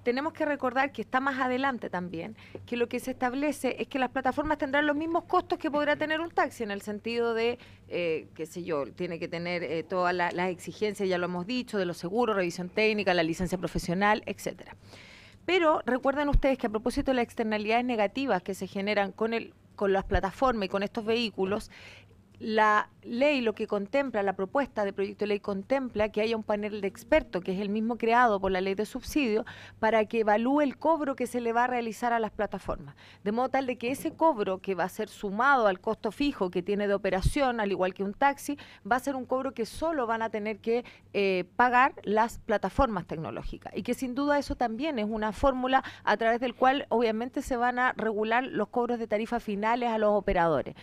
Speaker 8: tenemos que recordar que está más adelante también, que lo que se establece es que las plataformas tendrán los mismos costos que podrá tener un taxi, en el sentido de, qué sé yo, tiene que tener todas las exigencias, ya lo hemos dicho, de los seguros, revisión técnica, la licencia profesional, etcétera. Pero recuerden ustedes que a propósito de las externalidades negativas que se generan con las plataformas y con estos vehículos, La ley lo que contempla, la propuesta de proyecto de ley contempla que haya un panel de expertos, que es el mismo creado por la ley de subsidio, para que evalúe el cobro que se le va a realizar a las plataformas. De modo tal de que ese cobro que va a ser sumado al costo fijo que tiene de operación, al igual que un taxi, va a ser un cobro que solo van a tener que pagar las plataformas tecnológicas. Y que sin duda eso también es una fórmula a través del cual obviamente se van a regular los cobros de tarifa finales a los operadores.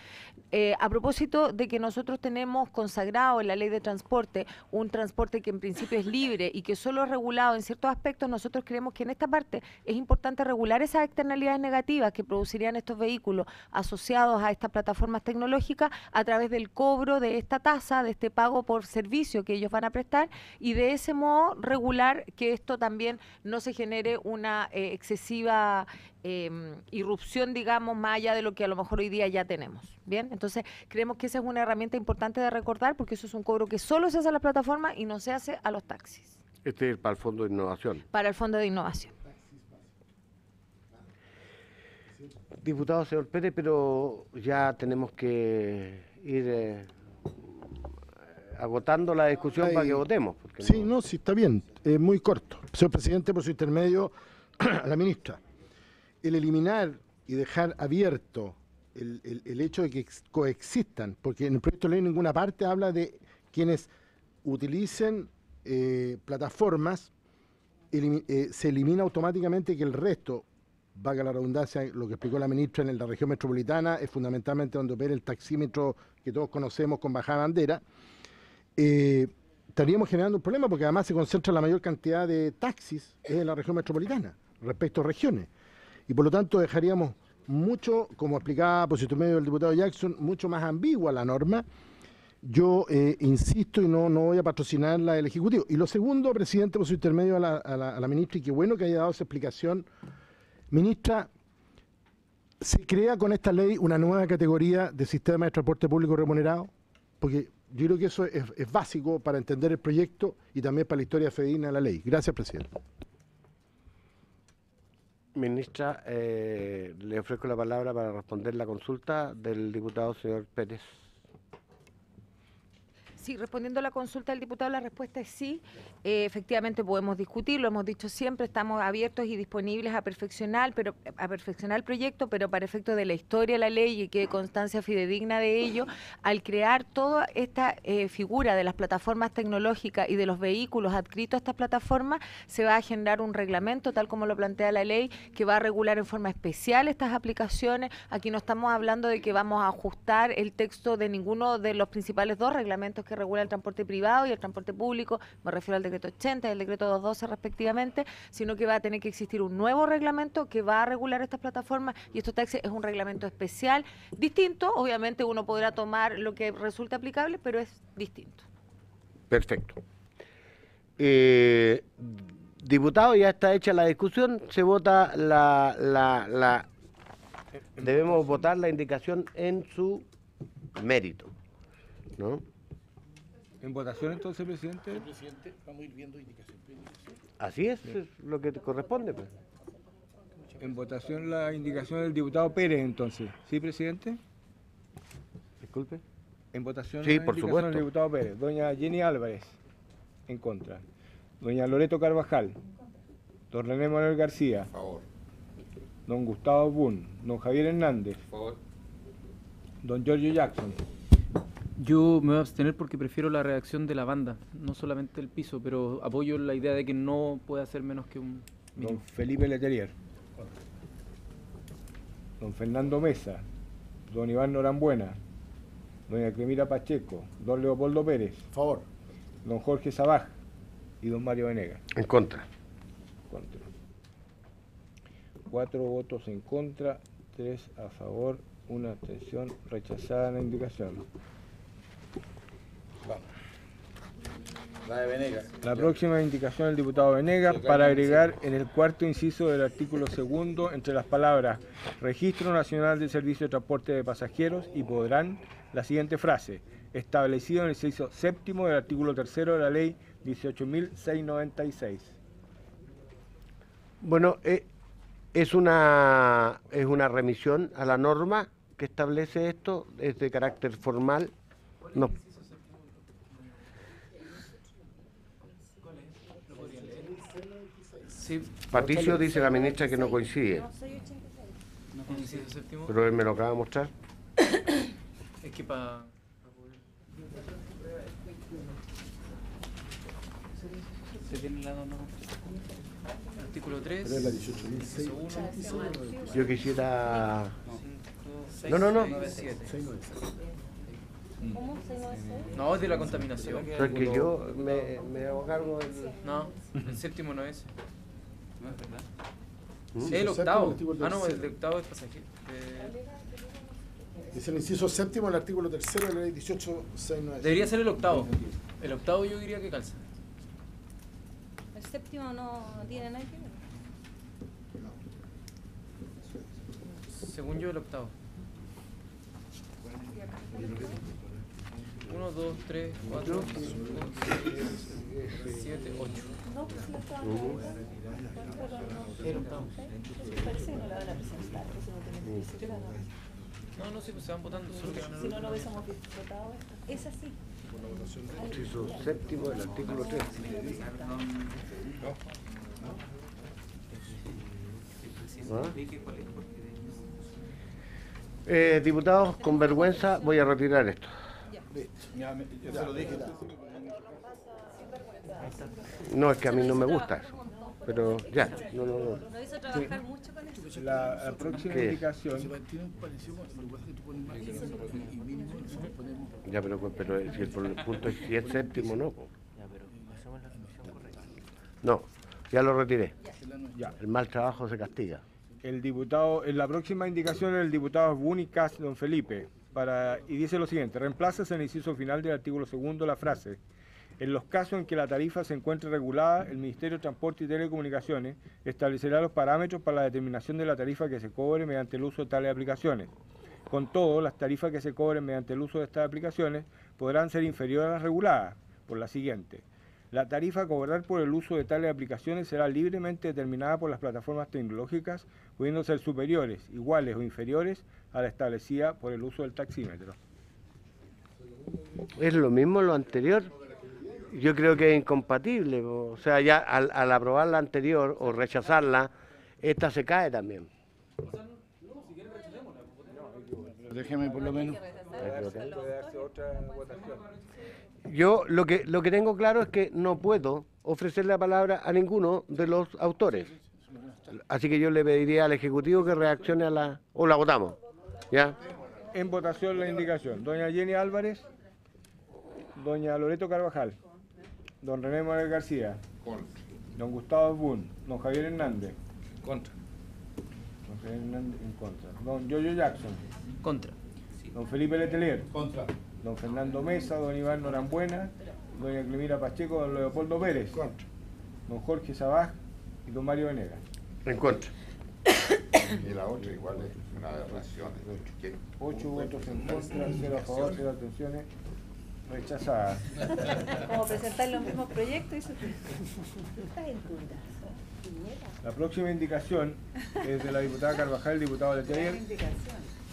Speaker 8: A propósito de que nosotros tenemos consagrado en la ley de transporte un transporte que en principio es libre y que solo es regulado en ciertos aspectos, nosotros creemos que en esta parte es importante regular esas externalidades negativas que producirían estos vehículos asociados a estas plataformas tecnológicas a través del cobro de esta tasa, de este pago por servicio que ellos van a prestar, y de ese modo regular que esto también no se genere una excesiva irrupción, digamos, más allá de lo que a lo mejor hoy día ya tenemos. Bien, entonces creemos que esa es una herramienta importante de recordar, porque eso es un cobro que solo se hace a las plataformas y no se hace a los taxis.
Speaker 1: Este es para el Fondo de Innovación.
Speaker 8: Para el Fondo de Innovación.
Speaker 1: Diputado señor Pérez, pero ya tenemos que ir agotando la discusión para que votemos.
Speaker 4: Sí, no, sí, está bien, muy corto. Señor presidente, por su intermedio, a la ministra. El eliminar y dejar abierto el hecho de que coexistan, porque en el proyecto de ley en ninguna parte habla de quienes utilicen plataformas, se elimina automáticamente que el resto, valga la redundancia, lo que explicó la ministra en la región metropolitana, es fundamentalmente donde opera el taxímetro que todos conocemos con bajada bandera. Estaríamos generando un problema porque además se concentra la mayor cantidad de taxis en la región metropolitana respecto a regiones. Y por lo tanto dejaríamos mucho, como explicaba por su medio el diputado Jackson, mucho más ambigua la norma. Yo insisto y no voy a patrocinarla del Ejecutivo. Y lo segundo, presidente, por su intermedio a la ministra, y qué bueno que haya dado esa explicación. Ministra, ¿se crea con esta ley una nueva categoría de sistema de transporte público remunerado? Porque yo creo que eso es básico para entender el proyecto y también para la historia fidedigna de la ley. Gracias, presidente.
Speaker 1: Ministra, le ofrezco la palabra para responder la consulta del diputado señor Pérez.
Speaker 8: Sí, respondiendo a la consulta del diputado, la respuesta es sí. Efectivamente podemos discutir, lo hemos dicho siempre, estamos abiertos y disponibles a perfeccionar el proyecto, pero para efecto de la historia de la ley y que constancia fidedigna de ello, al crear toda esta figura de las plataformas tecnológicas y de los vehículos adscritos a estas plataformas, se va a generar un reglamento, tal como lo plantea la ley, que va a regular en forma especial estas aplicaciones. Aquí no estamos hablando de que vamos a ajustar el texto de ninguno de los principales dos reglamentos que regula el transporte privado y el transporte público, me refiero al decreto 80 y el decreto 212 respectivamente, sino que va a tener que existir un nuevo reglamento que va a regular estas plataformas, y estos taxis es un reglamento especial, distinto. Obviamente uno podrá tomar lo que resulte aplicable, pero es distinto.
Speaker 1: Perfecto. Diputado, ya está hecha la discusión, se vota debemos votar la indicación en su mérito, ¿no?
Speaker 3: ¿En votación entonces, presidente?
Speaker 4: Presidente, vamos a ir viendo indicación.
Speaker 1: Así es lo que te corresponde, pues.
Speaker 3: En votación la indicación del diputado Pérez entonces. ¿Sí, presidente?
Speaker 1: Disculpe.
Speaker 3: En votación
Speaker 1: Sí,
Speaker 3: la
Speaker 1: por
Speaker 3: indicación
Speaker 1: supuesto.
Speaker 3: del diputado Pérez. Doña Jenny Álvarez, en contra. Doña Loreto Carvajal. Don René Manuel García.
Speaker 6: Por favor.
Speaker 3: Don Gustavo Bun. Don Javier Hernández.
Speaker 6: Por favor.
Speaker 3: Don Giorgio Jackson.
Speaker 9: Yo me voy a abstener porque prefiero la redacción de la banda, no solamente el piso, pero apoyo la idea de que no puede ser menos que un mínimo.
Speaker 3: Don Felipe Letelier. Don Fernando Mesa. Don Iván Norambuena. Doña Clemira Pacheco. Don Leopoldo Pérez.
Speaker 5: Por favor.
Speaker 3: Don Jorge Sabaj. Y don Mario Venegas.
Speaker 1: En contra.
Speaker 3: Contra. 4 votos en contra, 3 a favor, 1 abstención, rechazada la indicación.
Speaker 5: La de Venegas.
Speaker 3: La próxima indicación del diputado Venegas para agregar en el cuarto inciso del artículo segundo entre las palabras Registro Nacional del Servicio de Transporte de Pasajeros y podrán la siguiente frase, establecido en el inciso séptimo del artículo tercero de la ley 18.696.
Speaker 1: Bueno, es una remisión a la norma que establece esto, es de carácter formal, No.
Speaker 9: Sí,
Speaker 1: Patricio dice la ministra que no coincide,
Speaker 9: inciso séptimo.
Speaker 1: pero él me lo acaba de mostrar.
Speaker 9: Es que para... Se tiene la norma. Artículo 3.
Speaker 4: Pero es la 18.686.
Speaker 1: Yo quisiera...
Speaker 9: 5, 6,
Speaker 1: No, no, no.
Speaker 9: 7.
Speaker 4: 696.
Speaker 9: No, es de la contaminación.
Speaker 1: Pero es que yo me hago cargo del...
Speaker 9: No, el séptimo no es.
Speaker 5: No es verdad.
Speaker 9: Es
Speaker 4: Inciso
Speaker 9: el
Speaker 4: séptimo,
Speaker 9: octavo.
Speaker 4: artículo
Speaker 9: Ah, no, el
Speaker 4: tercero.
Speaker 9: octavo es pasajero.
Speaker 4: Es el inciso séptimo del artículo 3 de la ley 18.696.
Speaker 9: Debería ser el octavo. El octavo yo diría que calza.
Speaker 2: El séptimo no tiene nada que ver.
Speaker 9: Según yo, el octavo. 1, 2, 3, 4, 5, 6, 7, 8. El octavo. No, no, sí, pues se van votando. Solo que van a...
Speaker 2: Si no lo hubiésemos votado, es así.
Speaker 1: Inciso séptimo del artículo 3. Diputados, con vergüenza voy a retirar esto.
Speaker 4: Yo se lo dije.
Speaker 1: No, es que a mí no me gusta eso. Pero ya, no.
Speaker 2: Lo hizo trabajar mucho con eso.
Speaker 3: La próxima
Speaker 1: ¿Qué?
Speaker 3: indicación,
Speaker 1: Ya, pero si el punto es si es séptimo, no. po. No, ya lo retiré.
Speaker 3: ya.
Speaker 1: El mal trabajo se castiga.
Speaker 3: El diputado, en la próxima indicación el diputado Bunicas, don Felipe, y dice lo siguiente: reemplazas en el inciso final del artículo 2 la frase: en los casos en que la tarifa se encuentre regulada, el Ministerio de Transporte y Telecomunicaciones establecerá los parámetros para la determinación de la tarifa que se cobre mediante el uso de tales aplicaciones. Con todo, las tarifas que se cobren mediante el uso de estas aplicaciones podrán ser inferiores a las reguladas, por la siguiente: la tarifa a cobrar por el uso de tales aplicaciones será libremente determinada por las plataformas tecnológicas, pudiendo ser superiores, iguales o inferiores a la establecida por el uso del taxímetro.
Speaker 1: ¿Es lo mismo lo anterior? Yo creo que es incompatible. O sea, ya al aprobar la anterior o rechazarla, esta se cae también.
Speaker 7: Déjeme por lo menos.
Speaker 1: Yo lo que tengo claro es que no puedo ofrecer la palabra a ninguno de los autores. Así que yo le pediría al Ejecutivo que reaccione a la... o la votamos. ¿Ya?
Speaker 3: En votación la indicación: doña Jenny Álvarez, doña Loreto Carvajal, don René Morel García,
Speaker 6: Contra.
Speaker 3: don Gustavo Bun, don Javier Hernández,
Speaker 5: Contra.
Speaker 3: don Javier Hernández en contra, don Yoyo Jackson,
Speaker 9: Contra.
Speaker 3: don Felipe Letelier,
Speaker 5: Contra.
Speaker 3: don Fernando Mesa, don Iván Norambuena, doña Clemira Pacheco, don Leopoldo Pérez, don Jorge Sabaj y don Mario Venegas.
Speaker 1: En contra.
Speaker 6: Y la otra igual es una aberración.
Speaker 3: 8 votos en contra, 0 a favor, 0 abstenciones, rechazada.
Speaker 2: Como presentar los mismos proyectos y estás en duda.
Speaker 3: La próxima indicación es de la diputada Carvajal, diputado Letelier.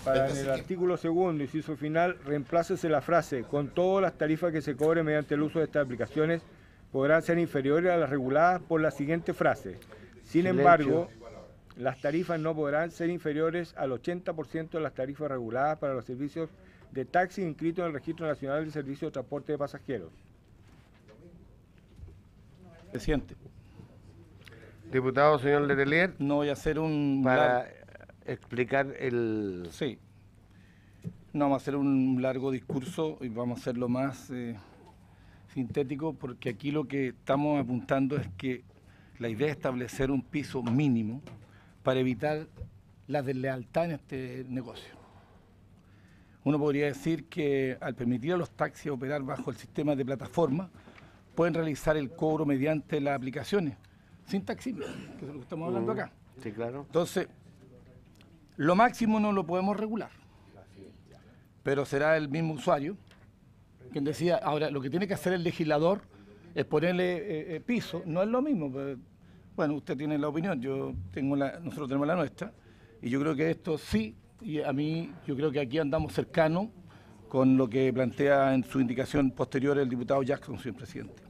Speaker 3: Para en el artículo 2, inciso final, reemplácese la frase: con todas las tarifas que se cobren mediante el uso de estas aplicaciones podrán ser inferiores a las reguladas por la siguiente frase: sin embargo, las tarifas no podrán ser inferiores al 80% de las tarifas reguladas para los servicios de taxi inscritos en el Registro Nacional de Servicios de Transporte de Pasajeros.
Speaker 7: Presidente,
Speaker 1: Diputado señor Letelier,
Speaker 7: no voy a hacer un...
Speaker 1: para explicar el...
Speaker 7: Sí. No vamos a hacer un largo discurso y vamos a hacerlo más sintético, porque aquí lo que estamos apuntando es que la idea es establecer un piso mínimo para evitar la deslealtad en este negocio. Uno podría decir que al permitir a los taxis operar bajo el sistema de plataforma, pueden realizar el cobro mediante las aplicaciones, sin taxímetro, que es lo que estamos hablando acá.
Speaker 1: Sí, claro.
Speaker 7: Entonces, lo máximo no lo podemos regular, pero será el mismo usuario quien decida. Ahora, lo que tiene que hacer el legislador es ponerle piso, no es lo mismo. Pero, bueno, usted tiene la opinión, nosotros tenemos la nuestra, y yo creo que esto sí, y a mí, yo creo que aquí andamos cercanos con lo que plantea en su indicación posterior el diputado Jackson, señor presidente.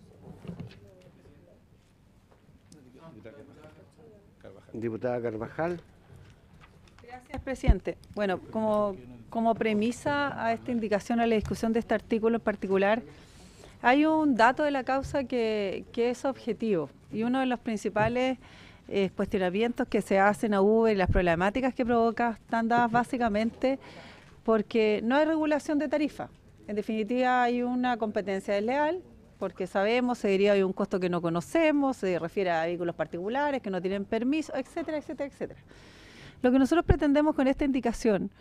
Speaker 1: Diputada Carvajal.
Speaker 10: Gracias, presidente. Bueno, como premisa a esta indicación, a la discusión de este artículo en particular, hay un dato de la causa que es objetivo, y uno de los principales cuestionamientos que se hacen a Uber y las problemáticas que provoca están dadas básicamente porque no hay regulación de tarifa. En definitiva, hay una competencia desleal, porque sabemos, se diría, hay un costo que no conocemos, se refiere a vehículos particulares que no tienen permiso, etcétera, etcétera, etcétera. Lo que nosotros pretendemos con esta indicación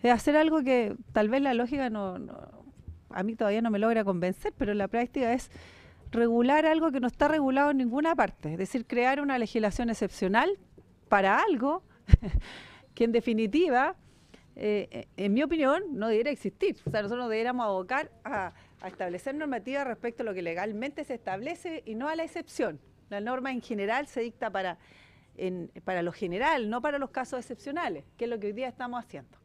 Speaker 10: es hacer algo que tal vez la lógica a mí todavía no me logra convencer, pero la práctica es regular algo que no está regulado en ninguna parte, es decir, crear una legislación excepcional para algo que en definitiva, en mi opinión, no debiera existir. O sea, nosotros debiéramos abocar a establecer normativas respecto a lo que legalmente se establece y no a la excepción. La norma en general se dicta para lo general, no para los casos excepcionales, que es lo que hoy día estamos haciendo.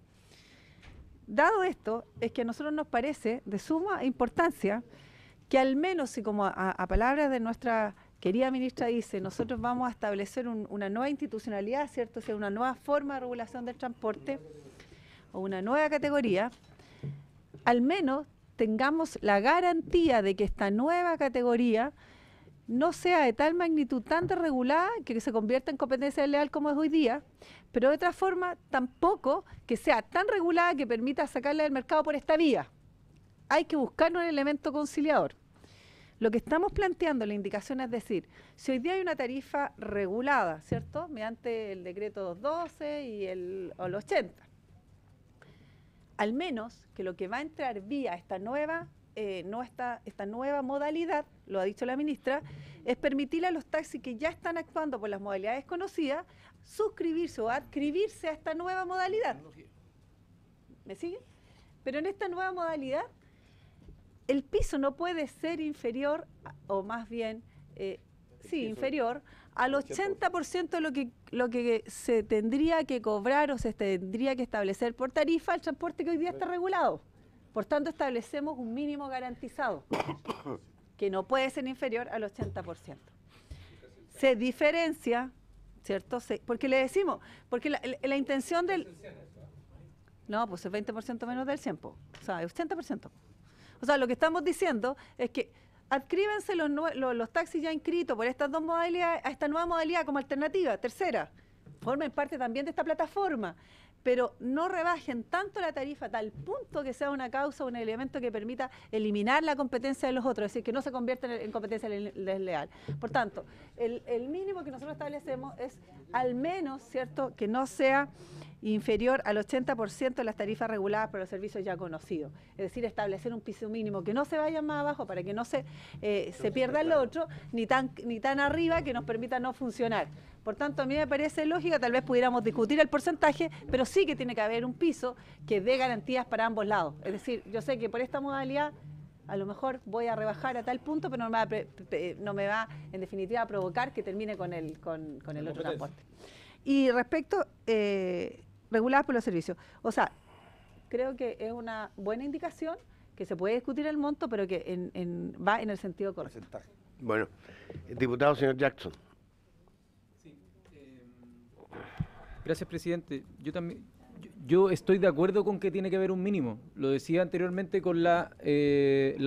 Speaker 10: Dado esto, es que a nosotros nos parece de suma importancia que al menos, si como a palabras de nuestra querida ministra dice, nosotros vamos a establecer una nueva institucionalidad, ¿cierto? O sea, una nueva forma de regulación del transporte o una nueva categoría, al menos tengamos la garantía de que esta nueva categoría no sea de tal magnitud tan desregulada que se convierta en competencia desleal como es hoy día, pero de otra forma tampoco que sea tan regulada que permita sacarla del mercado por esta vía. Hay que buscar un elemento conciliador. Lo que estamos planteando en la indicación es decir, si hoy día hay una tarifa regulada, ¿cierto?, mediante el decreto 212 y el 80, al menos que lo que va a entrar vía esta nueva modalidad, lo ha dicho la ministra, es permitirle a los taxis que ya están actuando por las modalidades conocidas, suscribirse o adscribirse a esta nueva modalidad. ¿Me sigue? Pero en esta nueva modalidad, el piso no puede ser inferior, o más bien, inferior al 80% de lo que se tendría que cobrar o se tendría que establecer por tarifa al transporte que hoy día está regulado. Por tanto, establecemos un mínimo garantizado, que no puede ser inferior al 80%. Se diferencia, ¿cierto? Porque le decimos, porque la intención del... No, pues es 20% menos del 100%, o sea, es 80%. O sea, lo que estamos diciendo es que adscríbanse los taxis ya inscritos por estas dos modalidades a esta nueva modalidad como alternativa, tercera. Formen parte también de esta plataforma, pero no rebajen tanto la tarifa a tal punto que sea una causa o un elemento que permita eliminar la competencia de los otros, es decir, que no se convierta en competencia desleal. Por tanto, el mínimo que nosotros establecemos es al menos, ¿cierto?, que no sea inferior al 80% de las tarifas reguladas por los servicios ya conocidos. Es decir, establecer un piso mínimo que no se vaya más abajo para que no se pierda el otro, ni tan arriba que nos permita no funcionar. Por tanto, a mí me parece lógica, tal vez pudiéramos discutir el porcentaje, pero sí que tiene que haber un piso que dé garantías para ambos lados. Es decir, yo sé que por esta modalidad a lo mejor voy a rebajar a tal punto, pero no me va en definitiva a provocar que termine con el otro transporte. Y respecto, reguladas por los servicios. O sea, creo que es una buena indicación, que se puede discutir el monto, pero que va en el sentido correcto.
Speaker 1: Bueno, diputado señor Jackson.
Speaker 9: Gracias, presidente. Yo estoy de acuerdo con que tiene que haber un mínimo. Lo decía anteriormente con la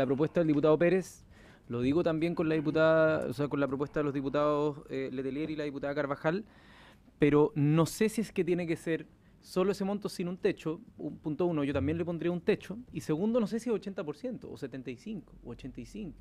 Speaker 9: propuesta del diputado Pérez, lo digo también con con la propuesta de los diputados Letelier y la diputada Carvajal, pero no sé si es que tiene que ser solo ese monto sin un techo. Punto uno, yo también le pondría un techo. Y segundo, no sé si es 80%, o 75%, o 85%,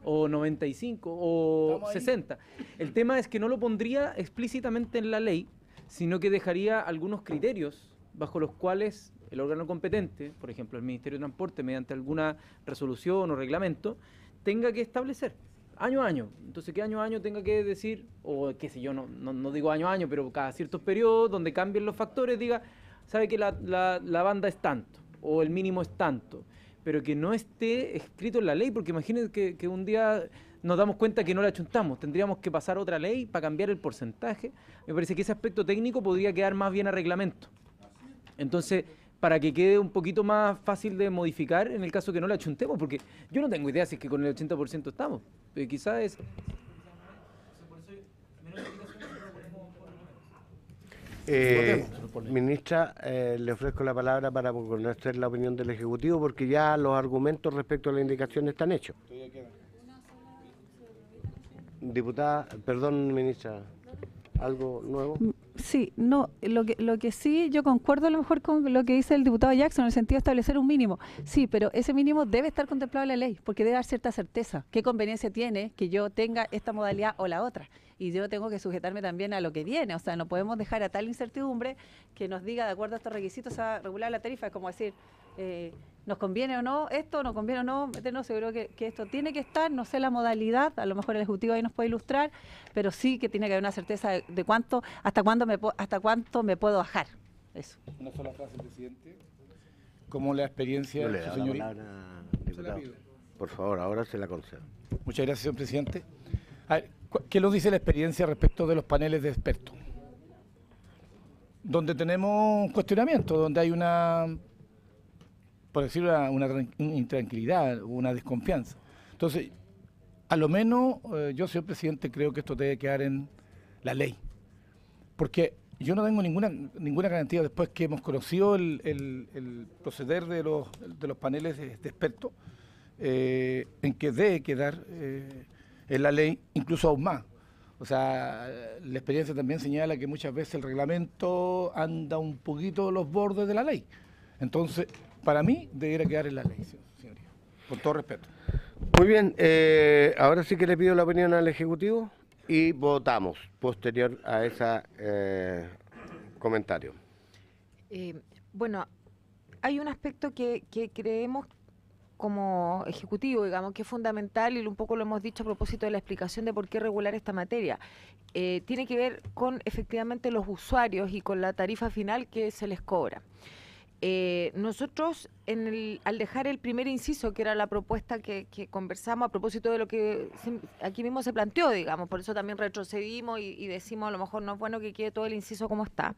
Speaker 9: o 95%, o 60%. El tema es que no lo pondría explícitamente en la ley, sino que dejaría algunos criterios bajo los cuales el órgano competente, por ejemplo el Ministerio de Transporte, mediante alguna resolución o reglamento, tenga que establecer año a año. Entonces, que año a año tenga que decir, o qué sé yo, no digo año a año, pero cada ciertos periodos donde cambien los factores, diga, sabe que la banda es tanto, o el mínimo es tanto, pero que no esté escrito en la ley, porque imagínense que un día nos damos cuenta que no la achuntamos, tendríamos que pasar otra ley para cambiar el porcentaje. Me parece que ese aspecto técnico podría quedar más bien a reglamento. Entonces, para que quede un poquito más fácil de modificar en el caso que no la achuntemos, porque yo no tengo idea si es que con el 80% estamos, quizás es...
Speaker 1: Ministra, le ofrezco la palabra para conocer la opinión del Ejecutivo, porque ya los argumentos respecto a la indicación están hechos. Diputada, perdón, ministra, ¿algo nuevo?
Speaker 10: Sí, no, lo que sí, yo concuerdo a lo mejor con lo que dice el diputado Jackson en el sentido de establecer un mínimo. Sí, pero ese mínimo debe estar contemplado en la ley, porque debe dar cierta certeza. ¿Qué conveniencia tiene que yo tenga esta modalidad o la otra? Y yo tengo que sujetarme también a lo que viene. O sea, no podemos dejar a tal incertidumbre que nos diga, de acuerdo a estos requisitos, se va a regular la tarifa. Es como decir, ¿nos conviene o no esto? ¿Nos conviene o no meternos? Seguro que esto tiene que estar, no sé la modalidad, a lo mejor el Ejecutivo ahí nos puede ilustrar, pero sí que tiene que haber una certeza de cuánto, hasta cuánto me puedo bajar. Eso.
Speaker 7: Una sola frase, presidente. ¿Cómo la experiencia de su señoría?
Speaker 1: Diputado. Por favor, ahora se la concedo.
Speaker 7: Muchas gracias, señor presidente. A ver, ¿qué nos dice la experiencia respecto de los paneles de expertos? Donde tenemos un cuestionamiento, donde hay una, por decirlo, una intranquilidad, una desconfianza. Entonces, a lo menos yo, señor presidente, creo que esto debe quedar en la ley. Porque yo no tengo ninguna garantía, después que hemos conocido el proceder de los paneles de expertos, en que debe quedar en la ley, incluso aún más. O sea, la experiencia también señala que muchas veces el reglamento anda un poquito los bordes de la ley. Entonces, para mí, debería quedar en la ley, señoría. Con todo respeto.
Speaker 1: Muy bien, ahora sí que le pido la opinión al Ejecutivo y votamos posterior a ese comentario.
Speaker 8: Bueno, hay un aspecto que creemos como Ejecutivo, digamos, que es fundamental, y un poco lo hemos dicho a propósito de la explicación de por qué regular esta materia. Tiene que ver con efectivamente los usuarios y con la tarifa final que se les cobra. Nosotros, al dejar el primer inciso, que era la propuesta que conversamos a propósito de lo que aquí mismo se planteó, digamos, por eso también retrocedimos y decimos a lo mejor no es bueno que quede todo el inciso como está,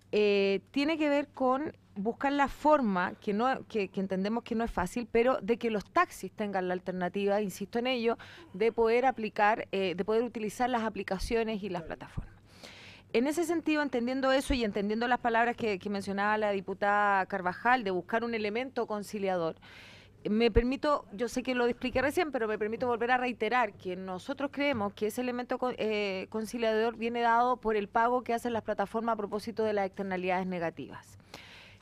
Speaker 8: tiene que ver con buscar la forma, que entendemos que no es fácil, pero de que los taxis tengan la alternativa, insisto en ello, de poder aplicar, de poder utilizar las aplicaciones y las plataformas. En ese sentido, entendiendo eso y entendiendo las palabras que mencionaba la diputada Carvajal, de buscar un elemento conciliador, me permito, yo sé que lo expliqué recién, pero me permito volver a reiterar que nosotros creemos que ese elemento conciliador viene dado por el pago que hacen las plataformas a propósito de las externalidades negativas.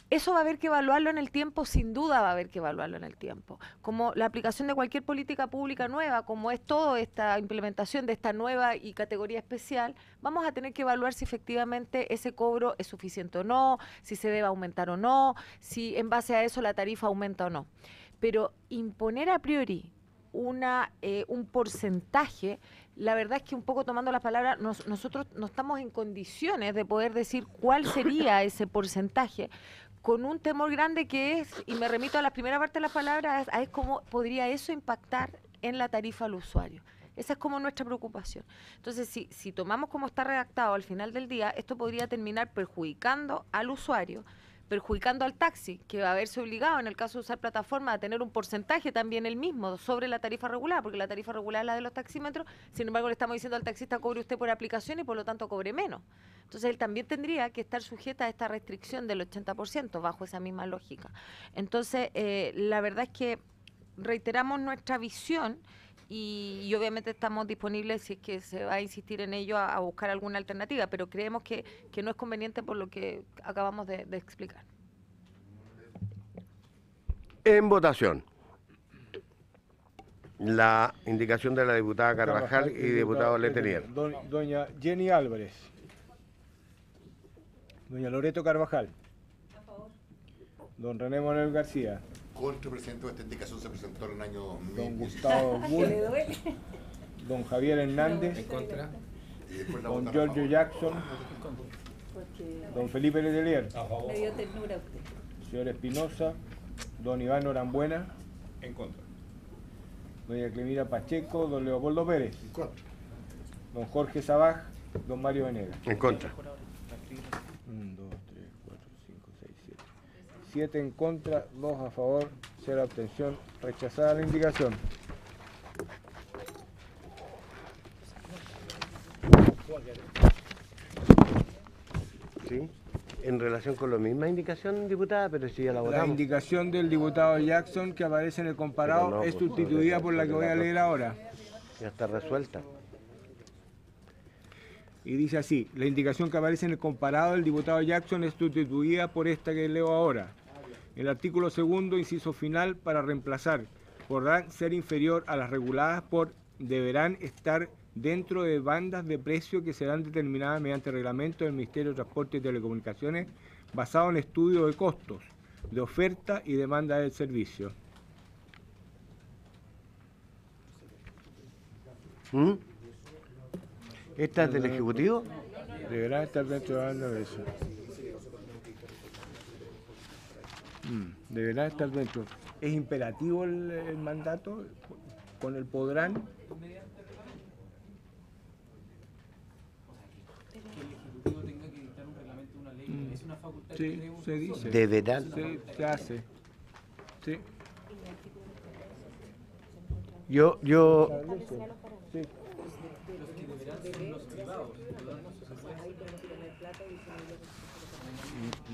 Speaker 8: Eso va a haber que evaluarlo en el tiempo, sin duda va a haber que evaluarlo en el tiempo. Como la aplicación de cualquier política pública nueva, como es toda esta implementación de esta nueva y categoría especial, vamos a tener que evaluar si efectivamente ese cobro es suficiente o no, si se debe aumentar o no, si en base a eso la tarifa aumenta o no. Pero imponer a priori un porcentaje, la verdad es que un poco tomando las palabras, nosotros no estamos en condiciones de poder decir cuál sería ese porcentaje, con un temor grande que es, y me remito a la primera parte de las palabras, es cómo podría eso impactar en la tarifa al usuario. Esa es como nuestra preocupación. Entonces, si tomamos como está redactado al final del día, esto podría terminar perjudicando al usuario, perjudicando al taxi, que va a verse obligado, en el caso de usar plataforma, a tener un porcentaje también el mismo sobre la tarifa regular, porque la tarifa regular es la de los taxímetros, sin embargo le estamos diciendo al taxista cobre usted por aplicación y por lo tanto cobre menos. Entonces él también tendría que estar sujeta a esta restricción del 80% bajo esa misma lógica. Entonces, la verdad es que reiteramos nuestra visión y obviamente estamos disponibles, si es que se va a insistir en ello, a buscar alguna alternativa, pero creemos que no es conveniente por lo que acabamos de explicar.
Speaker 1: En votación, la indicación de la diputada Carvajal y diputado Letelier.
Speaker 3: Doña Jenny Álvarez. Doña Loreto Carvajal. Don René Manuel García.
Speaker 6: Contra, presidente, esta indicación se presentó en el año 2016.
Speaker 3: Don Gustavo Bull. Don Javier Hernández.
Speaker 5: En contra.
Speaker 3: Don Giorgio Jackson. Don Felipe Letelier.
Speaker 10: Me dio ternura usted.
Speaker 3: Señor Espinosa. Don Iván Orambuena.
Speaker 5: En contra.
Speaker 3: Doña Clemira Pacheco. Don Leopoldo Pérez.
Speaker 4: En contra.
Speaker 3: Don Jorge Sabaj. Don Mario Venegas.
Speaker 1: En contra.
Speaker 3: 1, 2, 3, 4, 5, 6, 7 en contra, 2 a favor, 0 abstención. Rechazada la indicación.
Speaker 1: ¿Sí? En relación con la misma indicación, diputada, pero si ya la
Speaker 3: La
Speaker 1: votamos.
Speaker 3: indicación del diputado Jackson que aparece en el comparado
Speaker 1: Pero no,
Speaker 3: es
Speaker 1: pues,
Speaker 3: sustituida por la que voy a leer ahora.
Speaker 1: Ya está resuelta.
Speaker 3: Y dice así, la indicación que aparece en el comparado del diputado Jackson es sustituida por esta que leo ahora. El artículo segundo, inciso final, para reemplazar, podrán ser inferior a las reguladas por, deberán estar dentro de bandas de precio que serán determinadas mediante reglamento del Ministerio de Transporte y Telecomunicaciones basado en estudio de costos, de oferta y demanda del servicio.
Speaker 1: ¿Mm? ¿Esta es del Ejecutivo?
Speaker 3: Deberán estar dentro de la banda de precio. Deberán estar dentro. ¿Es imperativo el mandato con el podrán? Sí, se dice.
Speaker 1: Deberán.
Speaker 3: Se hace. Sí.
Speaker 1: Yo,
Speaker 3: Sí.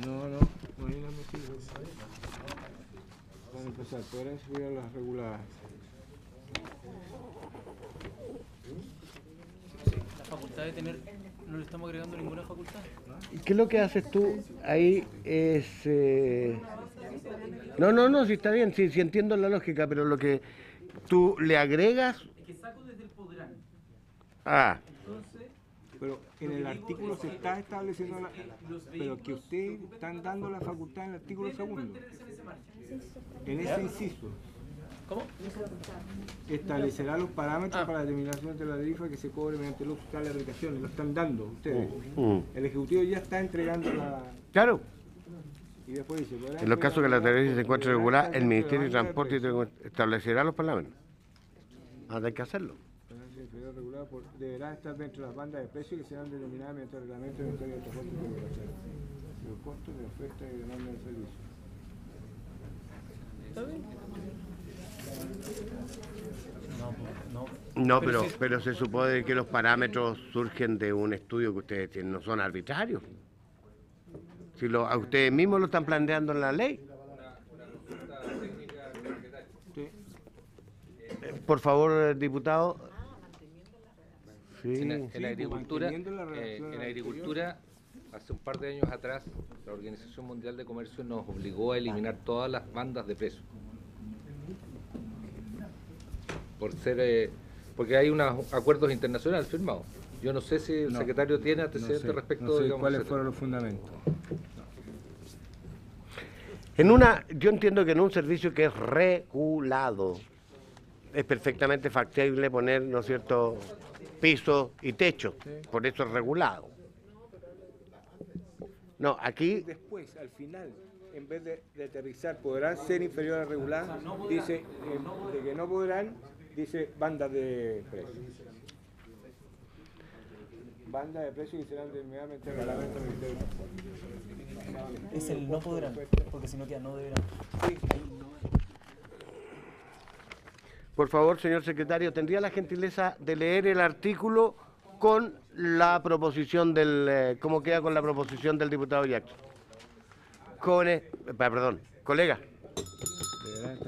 Speaker 3: No, ahí no me sirve. Para empezar, podrán subir a las reguladas.
Speaker 9: La facultad de tener, no le estamos agregando ninguna facultad.
Speaker 1: ¿qué es lo que haces tú ahí? Es... No, sí está bien, sí entiendo la lógica, pero lo que tú le agregas...
Speaker 9: Es que saco desde el podrán.
Speaker 1: Ah,
Speaker 3: Pero en el artículo se está estableciendo, pero que ustedes están dando la facultad en el artículo segundo. En ese inciso.
Speaker 9: ¿Cómo?
Speaker 3: Establecerá los parámetros para la determinación de la tarifa que se cobre mediante el uso de tales aplicaciones. Lo están dando ustedes. El Ejecutivo ya está entregando la...
Speaker 1: claro.
Speaker 3: Y después dice...
Speaker 1: En los casos que la tarifa se encuentre regulada, el Ministerio de Transporte y Telecomunicaciones establecerá los parámetros. Ahora hay que hacerlo.
Speaker 3: Deberá estar dentro de las bandas de precios que serán determinadas mediante el reglamento del Ministerio de Transporte y Telecomunicaciones. Los costos de oferta y demanda del servicio.
Speaker 1: No, pero se supone que los parámetros surgen de un estudio que ustedes tienen, no son arbitrarios. Si a ustedes mismos lo están planteando en la ley. Por favor, diputado. Sí.
Speaker 5: En la agricultura, hace un par de años atrás, la Organización Mundial de Comercio nos obligó a eliminar todas las bandas de precios. Porque hay unos acuerdos internacionales firmados. Yo no sé si el secretario tiene antecedentes respecto
Speaker 3: no sé
Speaker 5: digamos,
Speaker 3: cuáles fueron los fundamentos.
Speaker 1: Yo entiendo que en un servicio que es regulado es perfectamente factible poner, ¿no es cierto?, piso y techo, por eso es regulado. No, aquí...
Speaker 3: Después, al final, en vez de aterrizar, podrán ser inferior a regular, dice, de que no podrán, dice bandas de precios. Bandas de precios que serán determinadamente reglamento del Ministerio de Transporte.
Speaker 11: Es el no podrán, porque si no queda no deberán.
Speaker 1: Por favor, señor secretario, ¿tendría la gentileza de leer el artículo con la proposición del... ¿cómo queda con la proposición del diputado Jackson? Jóvenes, perdón, colegas,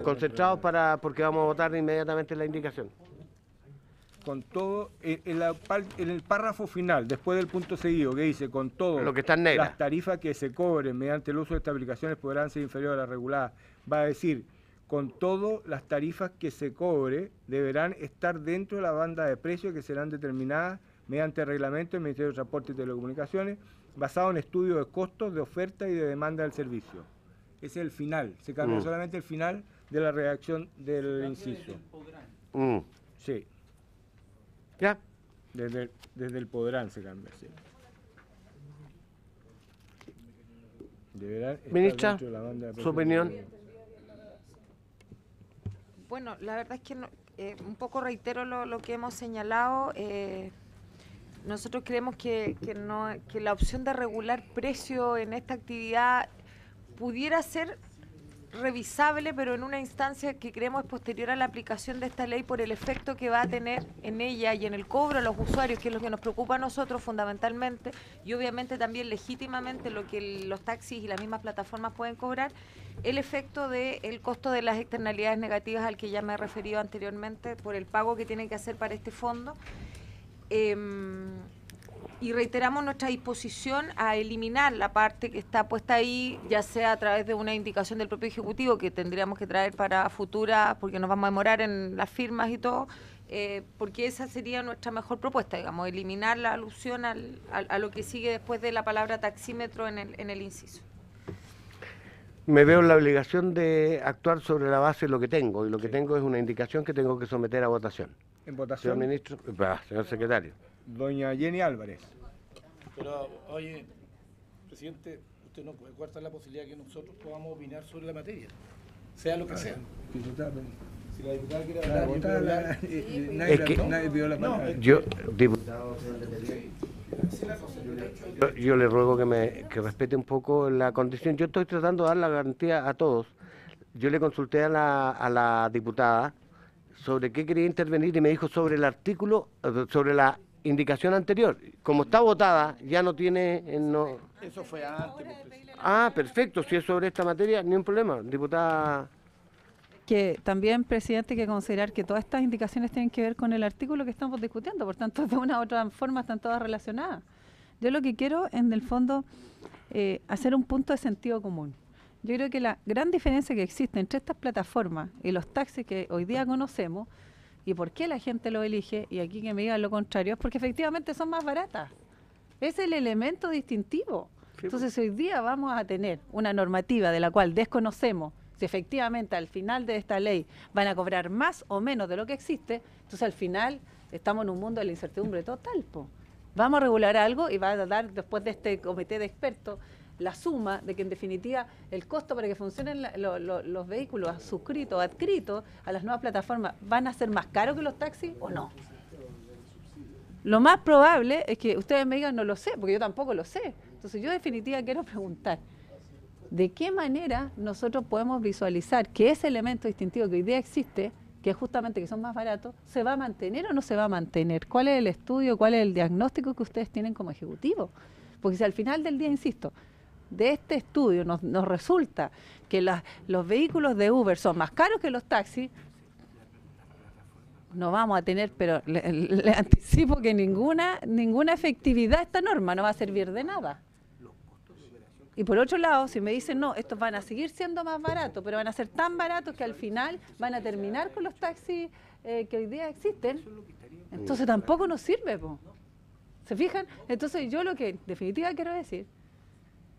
Speaker 1: concentrados porque vamos a votar inmediatamente la indicación.
Speaker 3: Con todo, en el párrafo final, después del punto seguido, que dice, con todo,
Speaker 1: lo que está en negra,
Speaker 3: las tarifas que se cobren mediante el uso de estas aplicaciones podrán ser inferiores a las reguladas. Va a decir, con todo, las tarifas que se cobre deberán estar dentro de la banda de precios que serán determinadas mediante el reglamento del Ministerio de Transporte y Telecomunicaciones, basado en estudios de costos, de oferta y de demanda del servicio. Ese es el final, se cambia solamente el final de la redacción del inciso. Sí.
Speaker 1: ¿Ya?
Speaker 3: Desde el podrán se cambia, sí.
Speaker 1: Ministra, su opinión.
Speaker 8: Bueno, la verdad es que un poco reitero lo que hemos señalado. Nosotros creemos que la opción de regular precio en esta actividad pudiera ser revisable, pero en una instancia que creemos es posterior a la aplicación de esta ley por el efecto que va a tener en ella y en el cobro a los usuarios, que es lo que nos preocupa a nosotros fundamentalmente, y obviamente también legítimamente lo que los taxis y las mismas plataformas pueden cobrar, el efecto del costo de las externalidades negativas al que ya me he referido anteriormente por el pago que tienen que hacer para este fondo. Y reiteramos nuestra disposición a eliminar la parte que está puesta ahí, ya sea a través de una indicación del propio Ejecutivo que tendríamos que traer para futuras, porque nos vamos a demorar en las firmas y todo, porque esa sería nuestra mejor propuesta, digamos, eliminar la alusión a lo que sigue después de la palabra taxímetro en el inciso.
Speaker 1: Me veo en la obligación de actuar sobre la base de lo que tengo, y lo que tengo es una indicación que tengo que someter a votación.
Speaker 3: En votación.
Speaker 1: Señor ministro, señor secretario.
Speaker 3: Doña Jenny Álvarez.
Speaker 7: Pero, oye, presidente, usted no puede cortar la posibilidad de que nosotros podamos opinar sobre la materia, sea lo que sea. Si la diputada quiere hablar, nadie pidió la palabra.
Speaker 1: Yo, diputado, yo le ruego que respete un poco la condición. Yo estoy tratando de dar la garantía a todos. Yo le consulté a la diputada sobre qué quería intervenir y me dijo sobre el artículo, sobre la indicación anterior. Como está votada, ya no tiene... No...
Speaker 7: Eso fue antes.
Speaker 1: Ah, perfecto. Si es sobre esta materia, ni un problema. Diputada...
Speaker 10: Que también, presidente, hay que considerar que todas estas indicaciones tienen que ver con el artículo que estamos discutiendo, por tanto, de una u otra forma están todas relacionadas. Yo lo que quiero, en el fondo, hacer un punto de sentido común. Yo creo que la gran diferencia que existe entre estas plataformas y los taxis que hoy día conocemos, y por qué la gente lo elige, y aquí que me digan lo contrario, es porque efectivamente son más baratas. Es el elemento distintivo. Entonces, si hoy día vamos a tener una normativa de la cual desconocemos si efectivamente al final de esta ley van a cobrar más o menos de lo que existe, entonces al final estamos en un mundo de la incertidumbre total, po. Vamos a regular algo y va a dar después de este comité de expertos la suma de que en definitiva el costo para que funcionen los vehículos adscritos a las nuevas plataformas van a ser más caros que los taxis o no. Lo más probable es que ustedes me digan no lo sé, porque yo tampoco lo sé. Entonces yo en definitiva quiero preguntar, ¿de qué manera nosotros podemos visualizar que ese elemento distintivo que hoy día existe, que es justamente que son más baratos, se va a mantener o no se va a mantener? ¿Cuál es el estudio, cuál es el diagnóstico que ustedes tienen como ejecutivo? Porque si al final del día, insisto, de este estudio nos resulta que los vehículos de Uber son más caros que los taxis, no vamos a tener, pero le anticipo que ninguna efectividad esta norma no va a servir de nada. Y por otro lado, si me dicen, no, estos van a seguir siendo más baratos, pero van a ser tan baratos que al final van a terminar con los taxis que hoy día existen, entonces tampoco nos sirve, po. ¿Se fijan? Entonces yo lo que en definitiva quiero decir,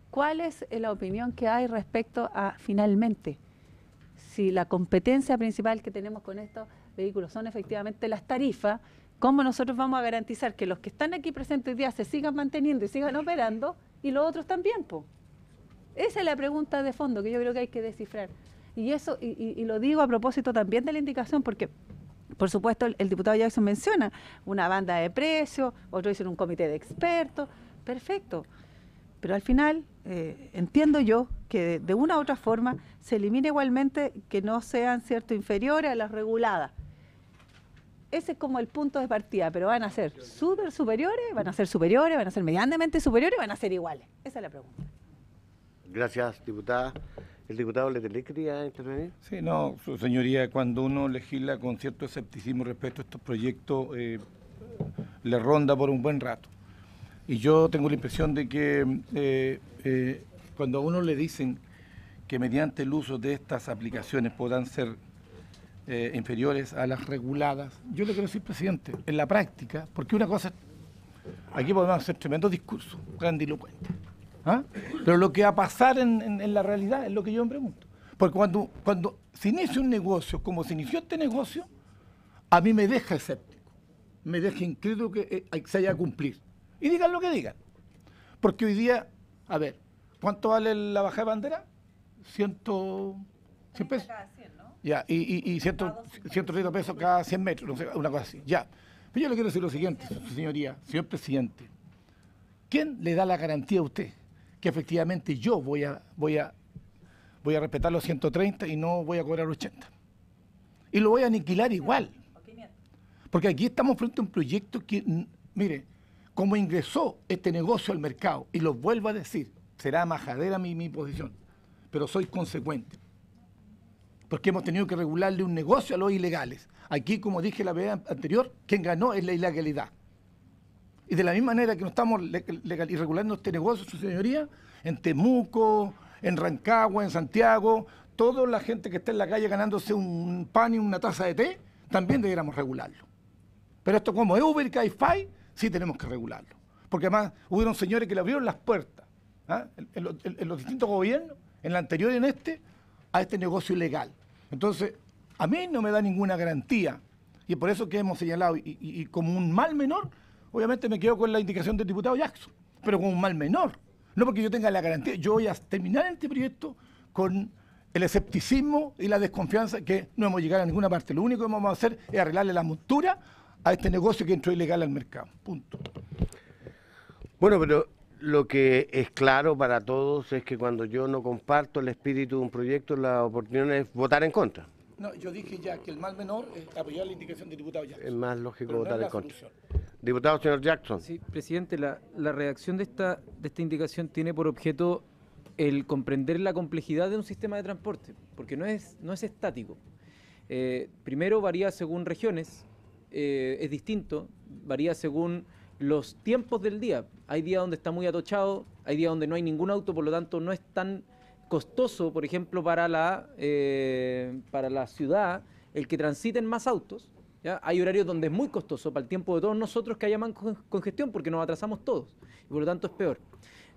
Speaker 10: ¿cuál es la opinión que hay respecto a, finalmente, si la competencia principal que tenemos con estos vehículos son efectivamente las tarifas, cómo nosotros vamos a garantizar que los que están aquí presentes hoy día se sigan manteniendo y sigan operando y los otros también, po? Esa es la pregunta de fondo que yo creo que hay que descifrar. Y eso, y lo digo a propósito también de la indicación, porque, por supuesto, el diputado Jackson menciona una banda de precios, otros dicen un comité de expertos, perfecto. Pero al final, entiendo yo que de una u otra forma se elimina igualmente que no sean, ¿cierto?, inferiores a las reguladas. Ese es como el punto de partida, pero van a ser superiores, van a ser medianamente superiores, van a ser iguales. Esa es la pregunta.
Speaker 1: Gracias, diputada. ¿El diputado Letelier quería intervenir?
Speaker 7: Sí, no, su señoría, cuando uno legisla con cierto escepticismo respecto a estos proyectos, le ronda por un buen rato. Y yo tengo la impresión de que cuando a uno le dicen que mediante el uso de estas aplicaciones puedan ser inferiores a las reguladas, yo le quiero decir, presidente, en la práctica, porque una cosa, aquí podemos hacer tremendos discursos, grandilocuentes, ¿ah? Pero lo que va a pasar en la realidad es lo que yo me pregunto. Porque cuando se inicia un negocio, como se inició este negocio, a mí me deja escéptico, me deja incrédulo que se haya a cumplir. Y digan lo que digan. Porque hoy día, a ver, ¿cuánto vale la bajada de bandera? 100 pesos.
Speaker 10: Cada 100, ¿no?
Speaker 7: Ya, y 130 pesos cada 100 metros, no sé, una cosa así. Ya. Pero yo le quiero decir lo siguiente, señoría, señor presidente. ¿Quién le da la garantía a usted que efectivamente yo voy a voy a respetar los 130 y no voy a cobrar 80. Y lo voy a aniquilar igual. Porque aquí estamos frente a un proyecto que, mire, como ingresó este negocio al mercado, y lo vuelvo a decir, será majadera mi posición, pero soy consecuente. Porque hemos tenido que regularle un negocio a los ilegales. Aquí, como dije la vez anterior, quien ganó es la ilegalidad. Y de la misma manera que no estamos regulando este negocio, su señoría, en Temuco, en Rancagua, en Santiago, toda la gente que está en la calle ganándose un pan y una taza de té, también deberíamos regularlo. Pero esto como es Uber y Cabify, sí tenemos que regularlo. Porque además hubieron señores que le abrieron las puertas, ¿ah? en los distintos gobiernos, en el anterior y en este, a este negocio ilegal. Entonces, a mí no me da ninguna garantía. Y es por eso que hemos señalado, y como un mal menor, obviamente me quedo con la indicación del diputado Jackson, pero como un mal menor. No porque yo tenga la garantía, yo voy a terminar este proyecto con el escepticismo y la desconfianza que no hemos llegado a ninguna parte. Lo único que vamos a hacer es arreglarle la montura a este negocio que entró ilegal al mercado. Punto.
Speaker 1: Bueno, pero lo que es claro para todos es que cuando yo no comparto el espíritu de un proyecto, la oportunidad es votar en contra.
Speaker 7: No, yo dije ya que el mal menor es apoyar la indicación del diputado Jackson.
Speaker 1: Es más lógico
Speaker 7: pero
Speaker 1: votar
Speaker 7: no
Speaker 1: en contra.
Speaker 7: Solución.
Speaker 1: Diputado, señor Jackson.
Speaker 9: Sí, presidente, la redacción de esta indicación tiene por objeto el comprender la complejidad de un sistema de transporte, porque no es estático. Primero varía según regiones, es distinto, varía según los tiempos del día. Hay días donde está muy atochado, hay días donde no hay ningún auto, por lo tanto no es tan costoso, por ejemplo, para la ciudad el que transiten más autos. ¿Ya? Hay horarios donde es muy costoso para el tiempo de todos nosotros que haya más congestión porque nos atrasamos todos y por lo tanto es peor.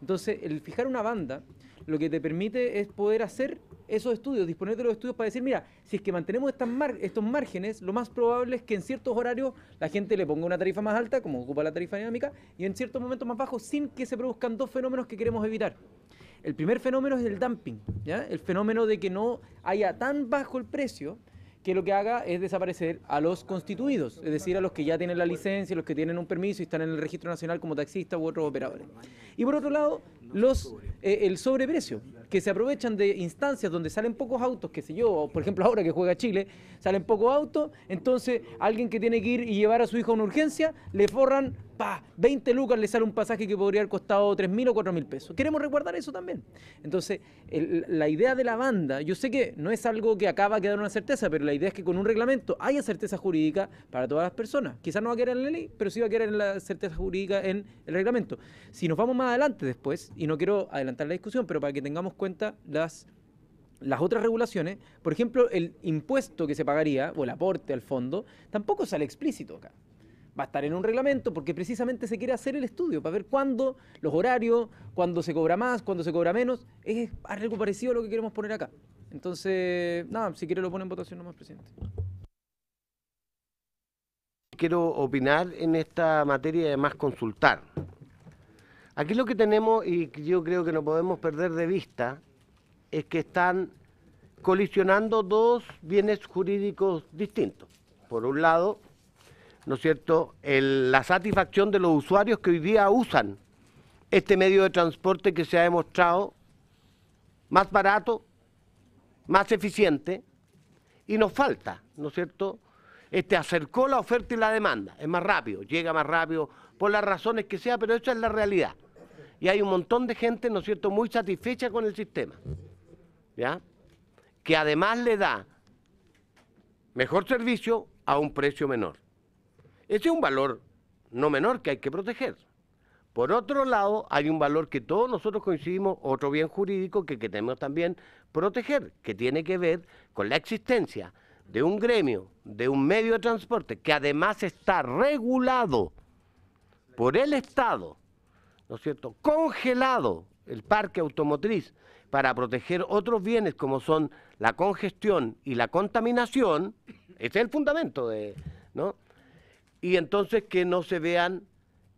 Speaker 9: Entonces, el fijar una banda lo que te permite es poder hacer esos estudios, disponer de los estudios para decir, mira, si es que mantenemos estos márgenes, lo más probable es que en ciertos horarios la gente le ponga una tarifa más alta, como ocupa la tarifa dinámica, y en ciertos momentos más bajos, sin que se produzcan dos fenómenos que queremos evitar. El primer fenómeno es el dumping, ¿ya? El fenómeno de que no haya tan bajo el precio que lo que haga es desaparecer a los constituidos, es decir, a los que ya tienen la licencia, los que tienen un permiso y están en el registro nacional como taxistas u otros operadores. Y por otro lado, el sobreprecio, que se aprovechan de instancias donde salen pocos autos, qué sé yo, por ejemplo ahora que juega Chile, salen pocos autos, entonces alguien que tiene que ir y llevar a su hijo a una urgencia, le forran, 20 lucas le sale un pasaje que podría haber costado 3.000 o 4.000 pesos. Queremos resguardar eso también. Entonces, la idea de la banda, yo sé que no es algo que acaba de quedar una certeza, pero la idea es que con un reglamento haya certeza jurídica para todas las personas. Quizás no va a quedar en la ley, pero sí va a quedar en la certeza jurídica en el reglamento. Si nos vamos más adelante después, y no quiero adelantar la discusión, pero para que tengamos cuenta las otras regulaciones, por ejemplo, el impuesto que se pagaría, o el aporte al fondo, tampoco sale explícito acá. Va a estar en un reglamento porque precisamente se quiere hacer el estudio para ver cuándo, los horarios, cuándo se cobra más, cuándo se cobra menos. Es algo parecido a lo que queremos poner acá. Entonces, nada, si quiere lo pone en votación nomás, presidente.
Speaker 1: Quiero opinar en esta materia y además consultar. Aquí lo que tenemos, y yo creo que no podemos perder de vista, es que están colisionando dos bienes jurídicos distintos. Por un lado, ¿no es cierto?, la satisfacción de los usuarios que hoy día usan este medio de transporte que se ha demostrado más barato, más eficiente, y nos falta, ¿no es cierto?, acercó la oferta y la demanda, es más rápido, llega más rápido, por las razones que sea, pero esa es la realidad. Y hay un montón de gente, ¿no es cierto?, muy satisfecha con el sistema, ¿ya?, que además le da mejor servicio a un precio menor. Ese es un valor no menor que hay que proteger. Por otro lado, hay un valor que todos nosotros coincidimos, otro bien jurídico que tenemos también proteger, que tiene que ver con la existencia de un gremio, de un medio de transporte, que además está regulado por el Estado, ¿no es cierto?, congelado el parque automotriz para proteger otros bienes como son la congestión y la contaminación. Ese es el fundamento ¿no? Y entonces que no se vean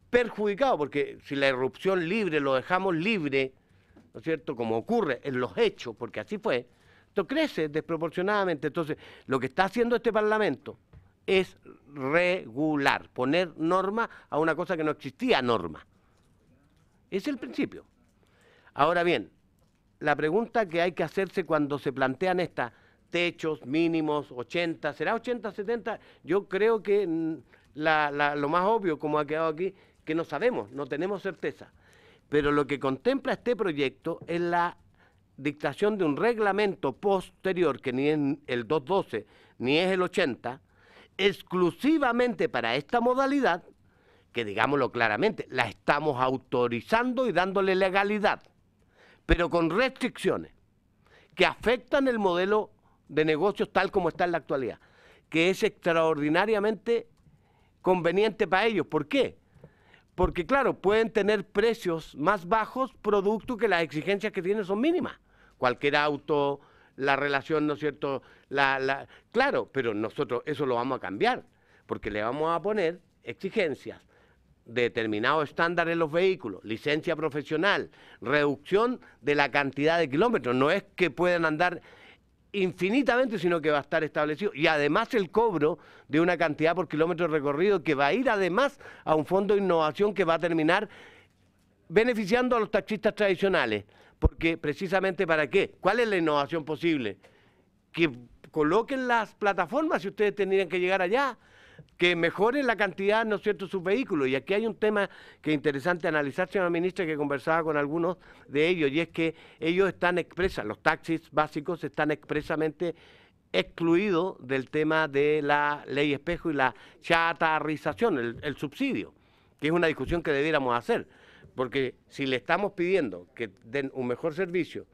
Speaker 1: perjudicados, porque si la irrupción libre lo dejamos libre, ¿no es cierto?, como ocurre en los hechos, porque así fue, esto crece desproporcionadamente. Entonces, lo que está haciendo este Parlamento es regular, poner norma a una cosa que no existía norma. Ese es el principio. Ahora bien, la pregunta que hay que hacerse cuando se plantean estas techos mínimos, 80, ¿será 80, 70? Yo creo que lo más obvio, como ha quedado aquí, que no sabemos, no tenemos certeza. Pero lo que contempla este proyecto es la dictación de un reglamento posterior, que ni es el 212 ni es el 80, exclusivamente para esta modalidad, que digámoslo claramente, la estamos autorizando y dándole legalidad, pero con restricciones que afectan el modelo de negocios tal como está en la actualidad, que es extraordinariamente conveniente para ellos. ¿Por qué? Porque, claro, pueden tener precios más bajos producto que las exigencias que tienen son mínimas. Cualquier auto, la relación, ¿no es cierto? Claro, pero nosotros eso lo vamos a cambiar, porque le vamos a poner exigencias de determinados estándares en los vehículos, licencia profesional, reducción de la cantidad de kilómetros. No es que puedan andar infinitamente, sino que va a estar establecido. Y además el cobro de una cantidad por kilómetro recorrido que va a ir además a un fondo de innovación que va a terminar beneficiando a los taxistas tradicionales. Porque precisamente ¿para qué? ¿Cuál es la innovación posible? Que coloquen las plataformas si ustedes tendrían que llegar allá, que mejoren la cantidad, ¿no es cierto?, de sus vehículos. Y aquí hay un tema que es interesante analizar, señora ministra, que conversaba con algunos de ellos, y es que ellos están los taxis básicos están expresamente excluidos del tema de la ley espejo y la chatarrización, el subsidio, que es una discusión que debiéramos hacer, porque si le estamos pidiendo que den un mejor servicio,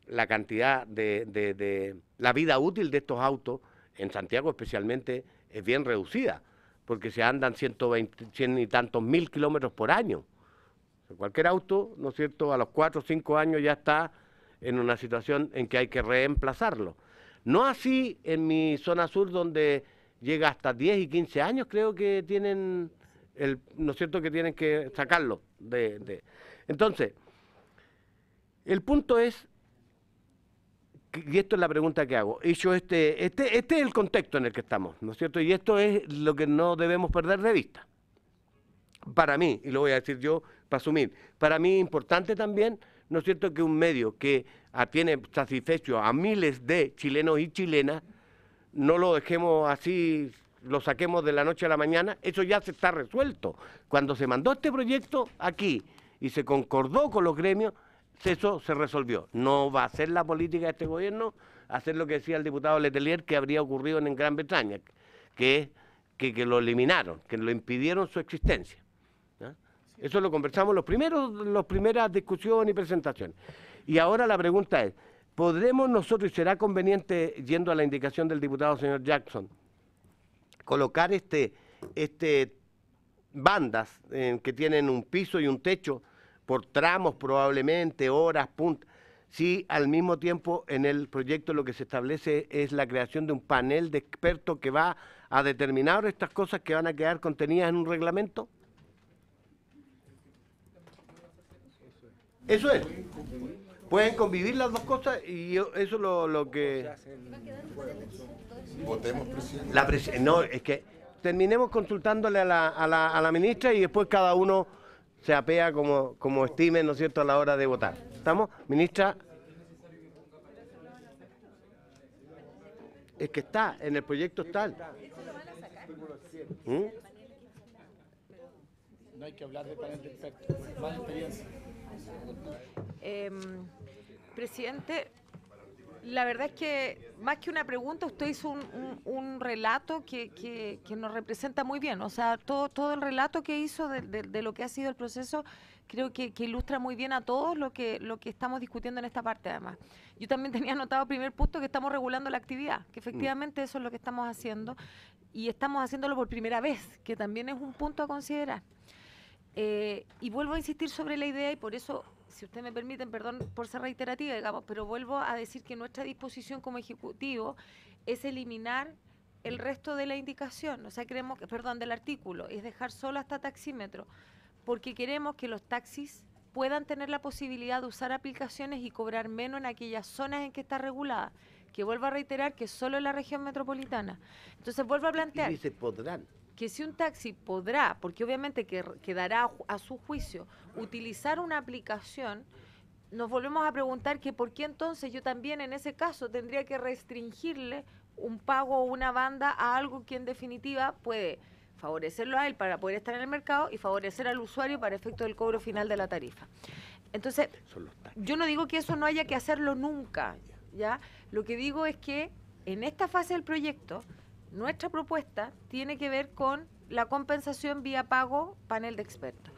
Speaker 1: la cantidad la vida útil de estos autos, en Santiago especialmente, es bien reducida, porque se andan 100 y tantos mil kilómetros por año. Cualquier auto, ¿no es cierto?, a los 4 o 5 años ya está en una situación en que hay que reemplazarlo. No así en mi zona sur, donde llega hasta 10 y 15 años, creo que tienen, ¿no es cierto?, que tienen que sacarlo. Entonces, el punto es, y esto es la pregunta que hago, este es el contexto en el que estamos, ¿no es cierto? Y esto es lo que no debemos perder de vista. Para mí, y lo voy a decir yo para asumir, para mí es importante también, ¿no es cierto?, que un medio que tiene satisfecho a miles de chilenos y chilenas, no lo dejemos así, lo saquemos de la noche a la mañana. Eso ya se está resuelto. Cuando se mandó este proyecto aquí y se concordó con los gremios, eso se resolvió. No va a ser la política de este gobierno hacer lo que decía el diputado Letelier que habría ocurrido en Gran Bretaña, que lo eliminaron, que lo impidieron su existencia. ¿Ya? Eso lo conversamos las primeras discusiones y presentaciones. Y ahora la pregunta es, ¿podremos nosotros, y será conveniente, yendo a la indicación del diputado señor Jackson, colocar bandas que tienen un piso y un techo por tramos probablemente, horas, puntas, si al mismo tiempo en el proyecto lo que se establece es la creación de un panel de expertos que va a determinar estas cosas que van a quedar contenidas en un reglamento? Eso es. Pueden convivir las dos cosas y eso es lo que...
Speaker 6: Votemos, presidente.
Speaker 1: No, es que terminemos consultándole a la ministra y después cada uno se apea como estime, ¿no es cierto?, a la hora de votar. ¿Estamos? Ministra. Es que está, en el proyecto está. ¿Mm?
Speaker 7: No hay que hablar de panel de expertos, más experiencia.
Speaker 8: Presidente, la verdad es que más que una pregunta, usted hizo un relato que nos representa muy bien. O sea, todo el relato que hizo de lo que ha sido el proceso, creo que ilustra muy bien a todos lo que estamos discutiendo en esta parte, además. Yo también tenía anotado primer punto que estamos regulando la actividad, que efectivamente eso es lo que estamos haciendo, y estamos haciéndolo por primera vez, que también es un punto a considerar. Y vuelvo a insistir sobre la idea, y por eso, si ustedes me permiten, perdón por ser reiterativa, digamos, pero vuelvo a decir que nuestra disposición como Ejecutivo es eliminar el resto de la indicación, o sea, queremos que, perdón, del artículo, es dejar solo hasta taxímetro, porque queremos que los taxis puedan tener la posibilidad de usar aplicaciones y cobrar menos en aquellas zonas en que está regulada, que vuelvo a reiterar que solo en la región metropolitana. Entonces vuelvo a plantear...
Speaker 1: Y dice podrán.
Speaker 8: Que si un taxi podrá, porque obviamente quedará a su juicio, utilizar una aplicación, nos volvemos a preguntar que por qué entonces yo también en ese caso tendría que restringirle un pago o una banda a algo que en definitiva puede favorecerlo a él para poder estar en el mercado y favorecer al usuario para efecto del cobro final de la tarifa. Entonces, yo no digo que eso no haya que hacerlo nunca, ¿ya? Lo que digo es que en esta fase del proyecto, nuestra propuesta tiene que ver con la compensación vía pago panel de expertos.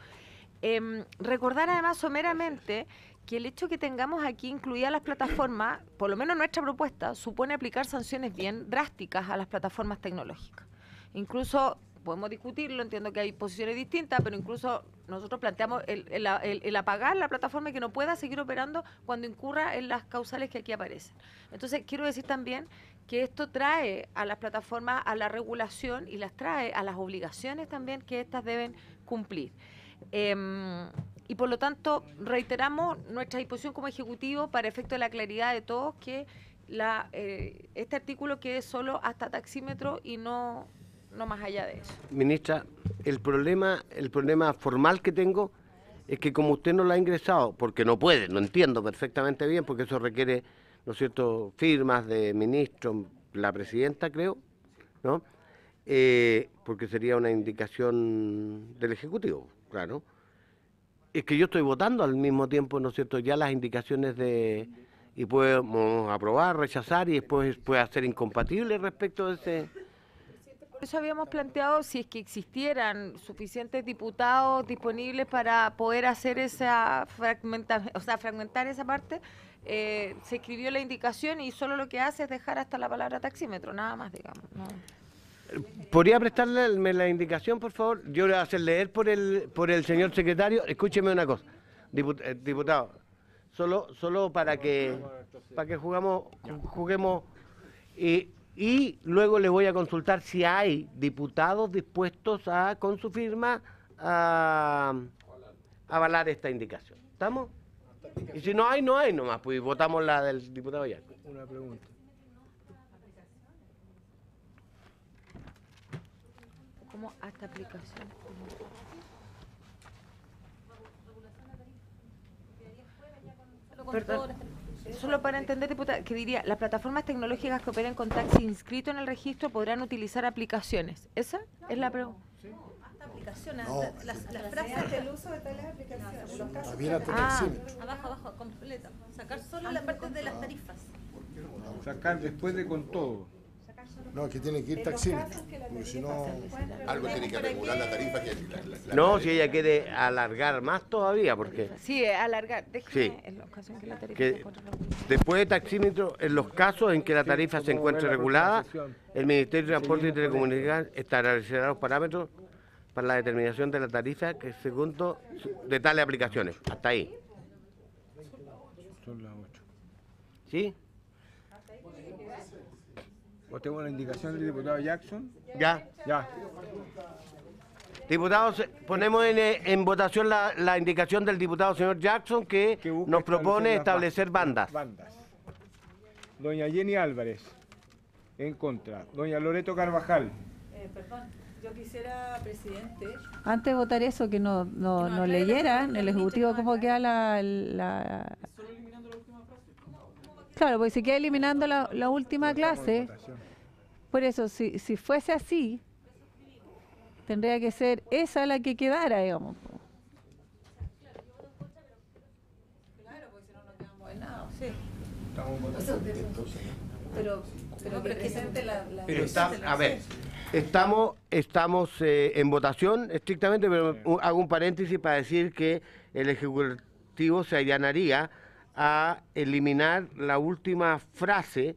Speaker 8: Recordar además someramente que el hecho que tengamos aquí incluidas las plataformas, por lo menos nuestra propuesta, supone aplicar sanciones bien drásticas a las plataformas tecnológicas. Incluso podemos discutirlo, entiendo que hay posiciones distintas, pero incluso nosotros planteamos el apagar la plataforma y que no pueda seguir operando cuando incurra en las causales que aquí aparecen. Entonces, quiero decir también que esto trae a las plataformas a la regulación y las trae a las obligaciones también que éstas deben cumplir. Y por lo tanto, reiteramos nuestra disposición como Ejecutivo para efecto de la claridad de todos que este artículo quede solo hasta taxímetro y no más allá de eso.
Speaker 1: Ministra, el problema formal que tengo es que como usted no lo ha ingresado, porque no puede, lo entiendo perfectamente bien, porque eso requiere, ¿no es cierto?, firmas de ministros, la presidenta creo, ¿no? Porque sería una indicación del Ejecutivo, claro. Es que yo estoy votando al mismo tiempo, ¿no es cierto?, ya las indicaciones y podemos aprobar, rechazar y después puede hacer incompatible respecto de ese...
Speaker 8: Por eso habíamos planteado si es que existieran suficientes diputados disponibles para poder hacer esa fragmentar esa parte, se escribió la indicación y solo lo que hace es dejar hasta la palabra taxímetro, nada más, digamos. No.
Speaker 1: ¿Podría prestarme la indicación, por favor? Yo le voy a hacer leer por el señor secretario. Escúcheme una cosa, diputado, solo para que juguemos y luego le voy a consultar si hay diputados dispuestos con su firma a avalar esta indicación. ¿Estamos? Y si no hay nomás, pues votamos la del diputado Yaco.
Speaker 3: Una pregunta.
Speaker 8: ¿Cómo hasta aplicación? Perdón. Solo para entender, diputada, que diría, las plataformas tecnológicas que operen con taxi inscrito en el registro podrán utilizar aplicaciones. ¿Esa es la pregunta?
Speaker 2: Hasta aplicaciones,
Speaker 12: No,
Speaker 2: las frases
Speaker 10: del uso de tales aplicaciones. Los casos
Speaker 12: También hasta taxímetro.
Speaker 2: abajo, completo. Sacar solo la parte de las tarifas.
Speaker 3: Sacar después de con todo.
Speaker 12: No, que tiene que ir taxímetro, porque si no...
Speaker 6: Algo tiene que regular la tarifa.
Speaker 1: No, si ella quiere alargar más todavía, porque...
Speaker 8: Sí, alargar. Déjeme
Speaker 1: Sí.
Speaker 8: en la ocasión que la tarifa
Speaker 1: Que
Speaker 8: se encuentre regulada.
Speaker 1: después de taxímetro, en los casos en que la tarifa se encuentre regulada, el Ministerio de Transporte y Telecomunicaciones establecerá los parámetros para la determinación de la tarifa que segundo de tales aplicaciones. Hasta ahí.
Speaker 3: Son las 8.
Speaker 1: ¿Sí?
Speaker 3: Votemos la indicación del diputado Jackson.
Speaker 1: Ya.
Speaker 3: Ya.
Speaker 1: Diputados, ponemos en votación la indicación del diputado señor Jackson que
Speaker 3: busca
Speaker 1: nos propone establecer bandas.
Speaker 3: Doña Jenny Álvarez, en contra. Doña Loreto Carvajal.
Speaker 10: Perdón, yo quisiera, presidente, antes de votar eso, que no leyeran el Ejecutivo cómo queda la... Claro, porque si queda eliminando la última clase, por eso, si fuese así, tendría que ser esa la que quedara, digamos. Claro, porque si no, no quedamos en nada, sí.
Speaker 3: Estamos votando.
Speaker 10: Pero que presente la...
Speaker 1: Pero a ver, estamos en votación estrictamente, pero hago un paréntesis para decir que el Ejecutivo se allanaría a eliminar la última frase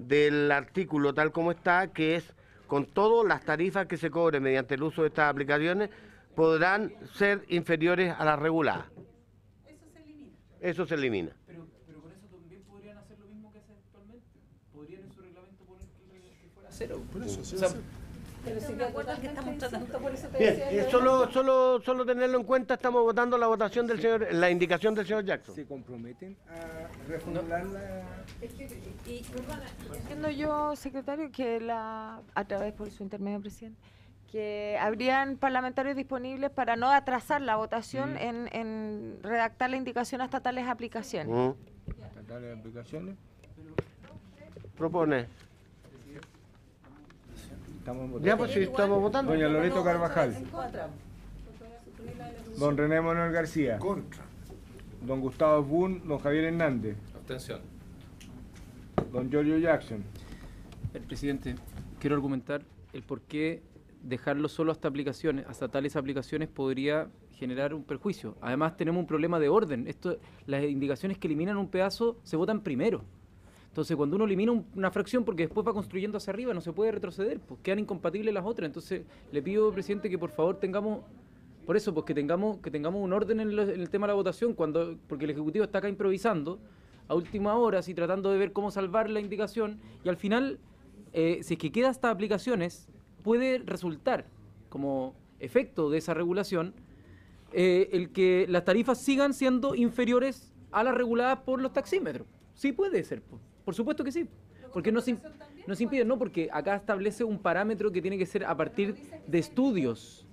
Speaker 1: del artículo tal como está, que es: con todas las tarifas que se cobren mediante el uso de estas aplicaciones podrán ser inferiores a las reguladas. Eso se elimina.
Speaker 9: Pero con eso también podrían hacer lo mismo que hacen actualmente. Podrían en su reglamento poner que fuera cero.
Speaker 12: Por eso, sí,
Speaker 9: O sea,
Speaker 12: sí.
Speaker 10: Pero si te acuerdas que estamos tratando, por eso te
Speaker 1: Bien,
Speaker 10: decía...
Speaker 1: solo tenerlo en cuenta, estamos votando la votación del señor, la indicación del señor Jackson.
Speaker 3: ¿Se comprometen a reformular la...?
Speaker 8: Entiendo yo, secretario, que a través por su intermedio, presidente, que habrían parlamentarios disponibles para no atrasar la votación en redactar la indicación hasta tales aplicaciones.
Speaker 3: ¿Hasta tales aplicaciones?
Speaker 1: Propone.
Speaker 3: Estamos votando.
Speaker 1: Ya, pues sí, estamos votando.
Speaker 3: Doña Loreto Carvajal. Don René Manuel García.
Speaker 12: Contra.
Speaker 3: Don Gustavo Boone. Don Javier Hernández.
Speaker 5: Abstención.
Speaker 3: Don Giorgio Jackson.
Speaker 9: El presidente, quiero argumentar el por qué dejarlo solo hasta tales aplicaciones podría generar un perjuicio. Además tenemos un problema de orden. Las indicaciones que eliminan un pedazo se votan primero. Entonces cuando uno elimina una fracción, porque después va construyendo hacia arriba, no se puede retroceder, pues quedan incompatibles las otras. Entonces le pido, presidente, que por favor tengamos, por eso, pues que tengamos un orden en el tema de la votación, porque el Ejecutivo está acá improvisando a última hora, así tratando de ver cómo salvar la indicación, y al final, si es que queda estas aplicaciones, puede resultar como efecto de esa regulación el que las tarifas sigan siendo inferiores a las reguladas por los taxímetros. Sí puede ser, por supuesto que sí, porque no se impide, no, porque acá establece un parámetro que tiene que ser a partir de estudios.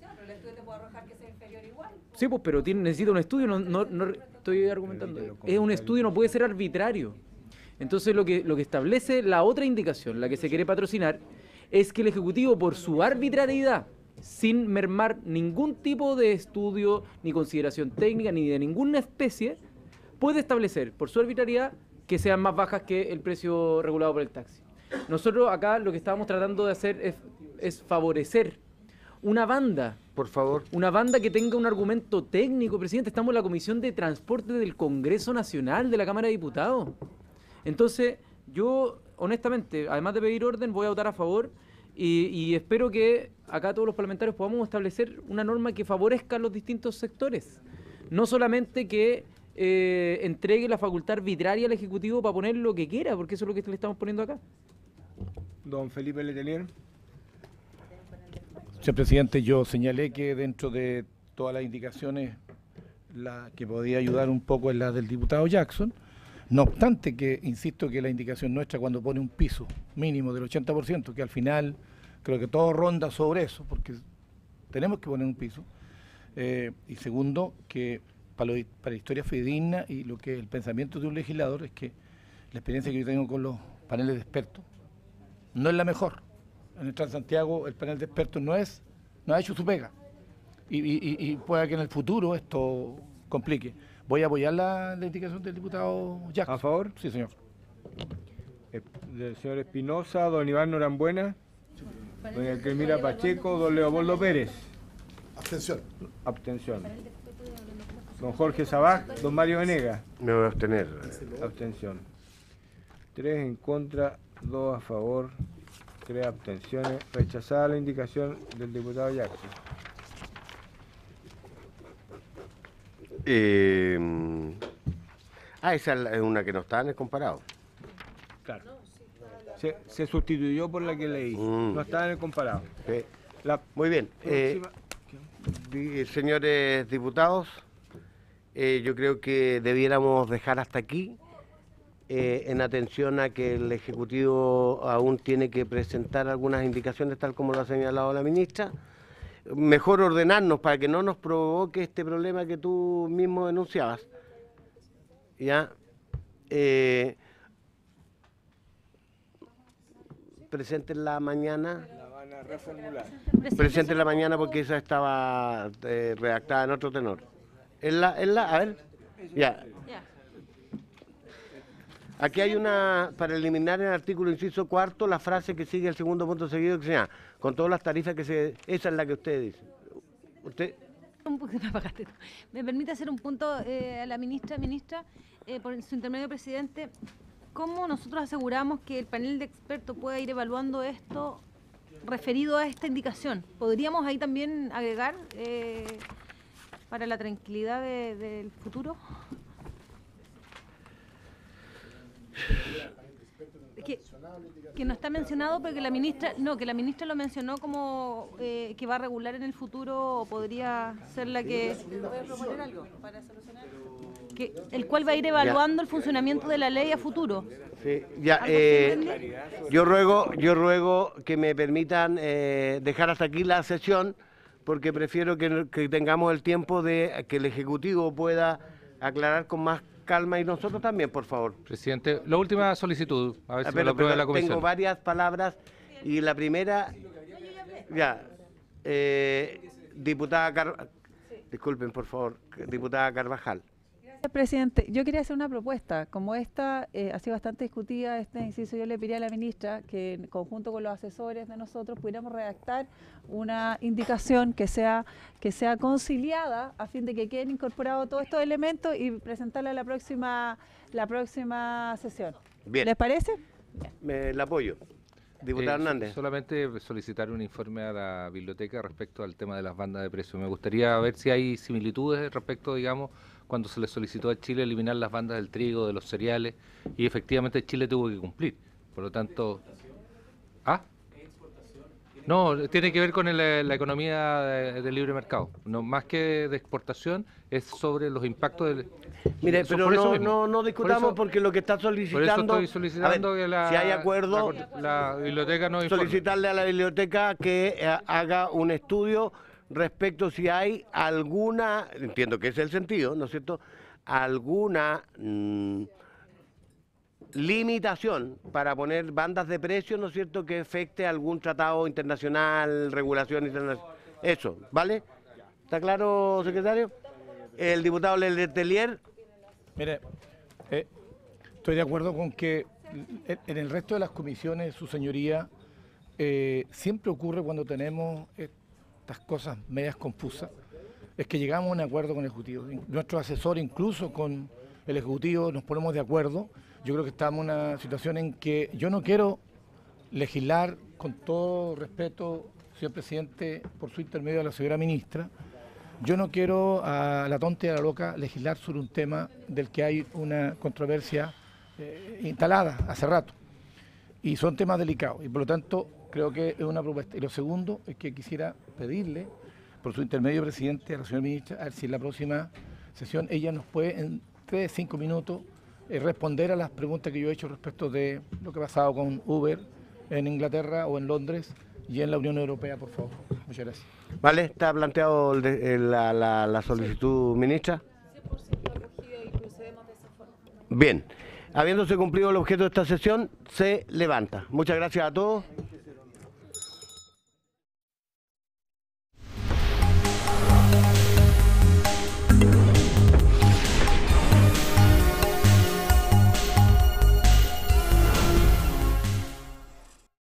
Speaker 9: Sí, pues, pero necesita un estudio, no estoy argumentando. Es un estudio, no puede ser arbitrario. Entonces lo que establece la otra indicación, la que se quiere patrocinar, es que el Ejecutivo, por su arbitrariedad, sin mermar ningún tipo de estudio, ni consideración técnica, ni de ninguna especie, puede establecer, por su arbitrariedad, que sean más bajas que el precio regulado por el taxi. Nosotros acá lo que estábamos tratando de hacer es favorecer una banda.
Speaker 1: Por favor. Una
Speaker 9: banda que tenga un argumento técnico, presidente. Estamos en la Comisión de Transporte del Congreso Nacional de la Cámara de Diputados. Entonces, yo, honestamente, además de pedir orden, voy a votar a favor y espero que acá todos los parlamentarios podamos establecer una norma que favorezca a los distintos sectores. No solamente que entregue la facultad arbitraria al Ejecutivo para poner lo que quiera, porque eso es lo que le estamos poniendo acá.
Speaker 3: Don Felipe Letelier.
Speaker 7: Señor presidente, yo señalé que dentro de todas las indicaciones la que podía ayudar un poco es la del diputado Jackson. No obstante que, insisto, que la indicación nuestra cuando pone un piso mínimo del 80%, que al final creo que todo ronda sobre eso, porque tenemos que poner un piso. Y segundo, que para historia fidedigna y lo que el pensamiento de un legislador es que la experiencia que yo tengo con los paneles de expertos no es la mejor. En el Transantiago el panel de expertos no ha hecho su pega y pueda que en el futuro esto complique. Voy a apoyar la indicación del diputado Jackson.
Speaker 3: ¿A favor?
Speaker 7: Sí, señor.
Speaker 3: Del señor Espinosa, don Iván Norambuena, doña Elmira Pacheco, don Leopoldo Pérez.
Speaker 12: Abstención.
Speaker 3: Abstención. Don Jorge Sabaj, don Mario Venegas.
Speaker 1: Me voy a abstener.
Speaker 3: Abstención. 3 en contra, 2 a favor, 3 abstenciones. Rechazada la indicación del diputado Jackson.
Speaker 1: Esa es una que no está en el comparado.
Speaker 3: Claro. Se sustituyó por la que leí. No está en el comparado.
Speaker 1: Sí. Muy bien. Señores diputados, yo creo que debiéramos dejar hasta aquí, en atención a que el Ejecutivo aún tiene que presentar algunas indicaciones, tal como lo ha señalado la ministra. Mejor ordenarnos para que no nos provoque este problema que tú mismo denunciabas. ¿Ya? Preséntenla mañana.
Speaker 3: La van a reformular.
Speaker 1: Preséntenla mañana porque esa estaba redactada en otro tenor. A ver. Ya. Aquí hay una, para eliminar en el artículo inciso cuarto, la frase que sigue el segundo punto seguido, que se llama, con todas las tarifas que se... Esa es la que usted dice. ¿Usted?
Speaker 2: Me permite hacer un punto a la ministra, por su intermedio, presidente. ¿Cómo nosotros aseguramos que el panel de expertos pueda ir evaluando esto referido a esta indicación? ¿Podríamos ahí también agregar para la tranquilidad del futuro? Que no está mencionado, pero que la ministra lo mencionó como que va a regular en el futuro, o podría ser la que...
Speaker 10: ¿Voy a proponer algo para solucionar?
Speaker 2: el cual va a ir evaluando el funcionamiento de la ley a futuro.
Speaker 1: Sí, ya, yo ruego que me permitan dejar hasta aquí la sesión, porque prefiero que tengamos el tiempo de que el Ejecutivo pueda aclarar con más calma y nosotros también, por favor.
Speaker 5: Presidente, la última solicitud, a ver si me lo aprueba la comisión.
Speaker 1: Tengo varias palabras y la primera, diputada disculpen, por favor, diputada Carvajal.
Speaker 10: Gracias, presidente. Yo quería hacer una propuesta. Como esta ha sido bastante discutida, este inciso, yo le pediría a la ministra que en conjunto con los asesores de nosotros pudiéramos redactar una indicación que sea conciliada a fin de que queden incorporados todos estos elementos y presentarla a la próxima sesión.
Speaker 1: Bien.
Speaker 10: ¿Les parece?
Speaker 1: Me la apoyo. Diputado Hernández.
Speaker 5: Solamente solicitar un informe a la biblioteca respecto al tema de las bandas de precios. Me gustaría ver si hay similitudes respecto, digamos, cuando se le solicitó a Chile eliminar las bandas del trigo, de los cereales, y efectivamente Chile tuvo que cumplir. Por lo tanto... ¿Ah? No, tiene que ver con la economía del libre mercado. No, más que de exportación, es sobre los impactos del...
Speaker 1: Mire, pero no discutamos porque lo que está solicitando...
Speaker 5: Por eso estoy solicitando que
Speaker 1: si hay acuerdo,
Speaker 5: la biblioteca no informe.
Speaker 1: Solicitarle a la biblioteca que haga un estudio respecto si hay alguna, entiendo que ese es el sentido, ¿no es cierto?, alguna limitación para poner bandas de precios, ¿no es cierto?, que afecte algún tratado internacional, regulación internacional. Eso, ¿vale? ¿Está claro, secretario? El diputado Letelier.
Speaker 7: Mire, estoy de acuerdo con que en el resto de las comisiones, su señoría, siempre ocurre cuando tenemos estas cosas medias confusas, es que llegamos a un acuerdo con el Ejecutivo. Nuestro asesor, incluso con el Ejecutivo, nos ponemos de acuerdo. Yo creo que estamos en una situación en que yo no quiero legislar, con todo respeto, señor presidente, por su intermedio a la señora ministra, yo no quiero a la tonta y a la loca legislar sobre un tema del que hay una controversia instalada hace rato. Y son temas delicados y por lo tanto creo que es una propuesta. Y lo segundo es que quisiera pedirle, por su intermedio, presidente, a la señora ministra, a ver si en la próxima sesión ella nos puede en 3-5 minutos responder a las preguntas que yo he hecho respecto de lo que ha pasado con Uber en Inglaterra o en Londres y en la Unión Europea, por favor. Muchas gracias.
Speaker 1: Vale, ¿está planteado la solicitud, ministra? Bien, habiéndose cumplido el objeto de esta sesión, se levanta. Muchas gracias a todos.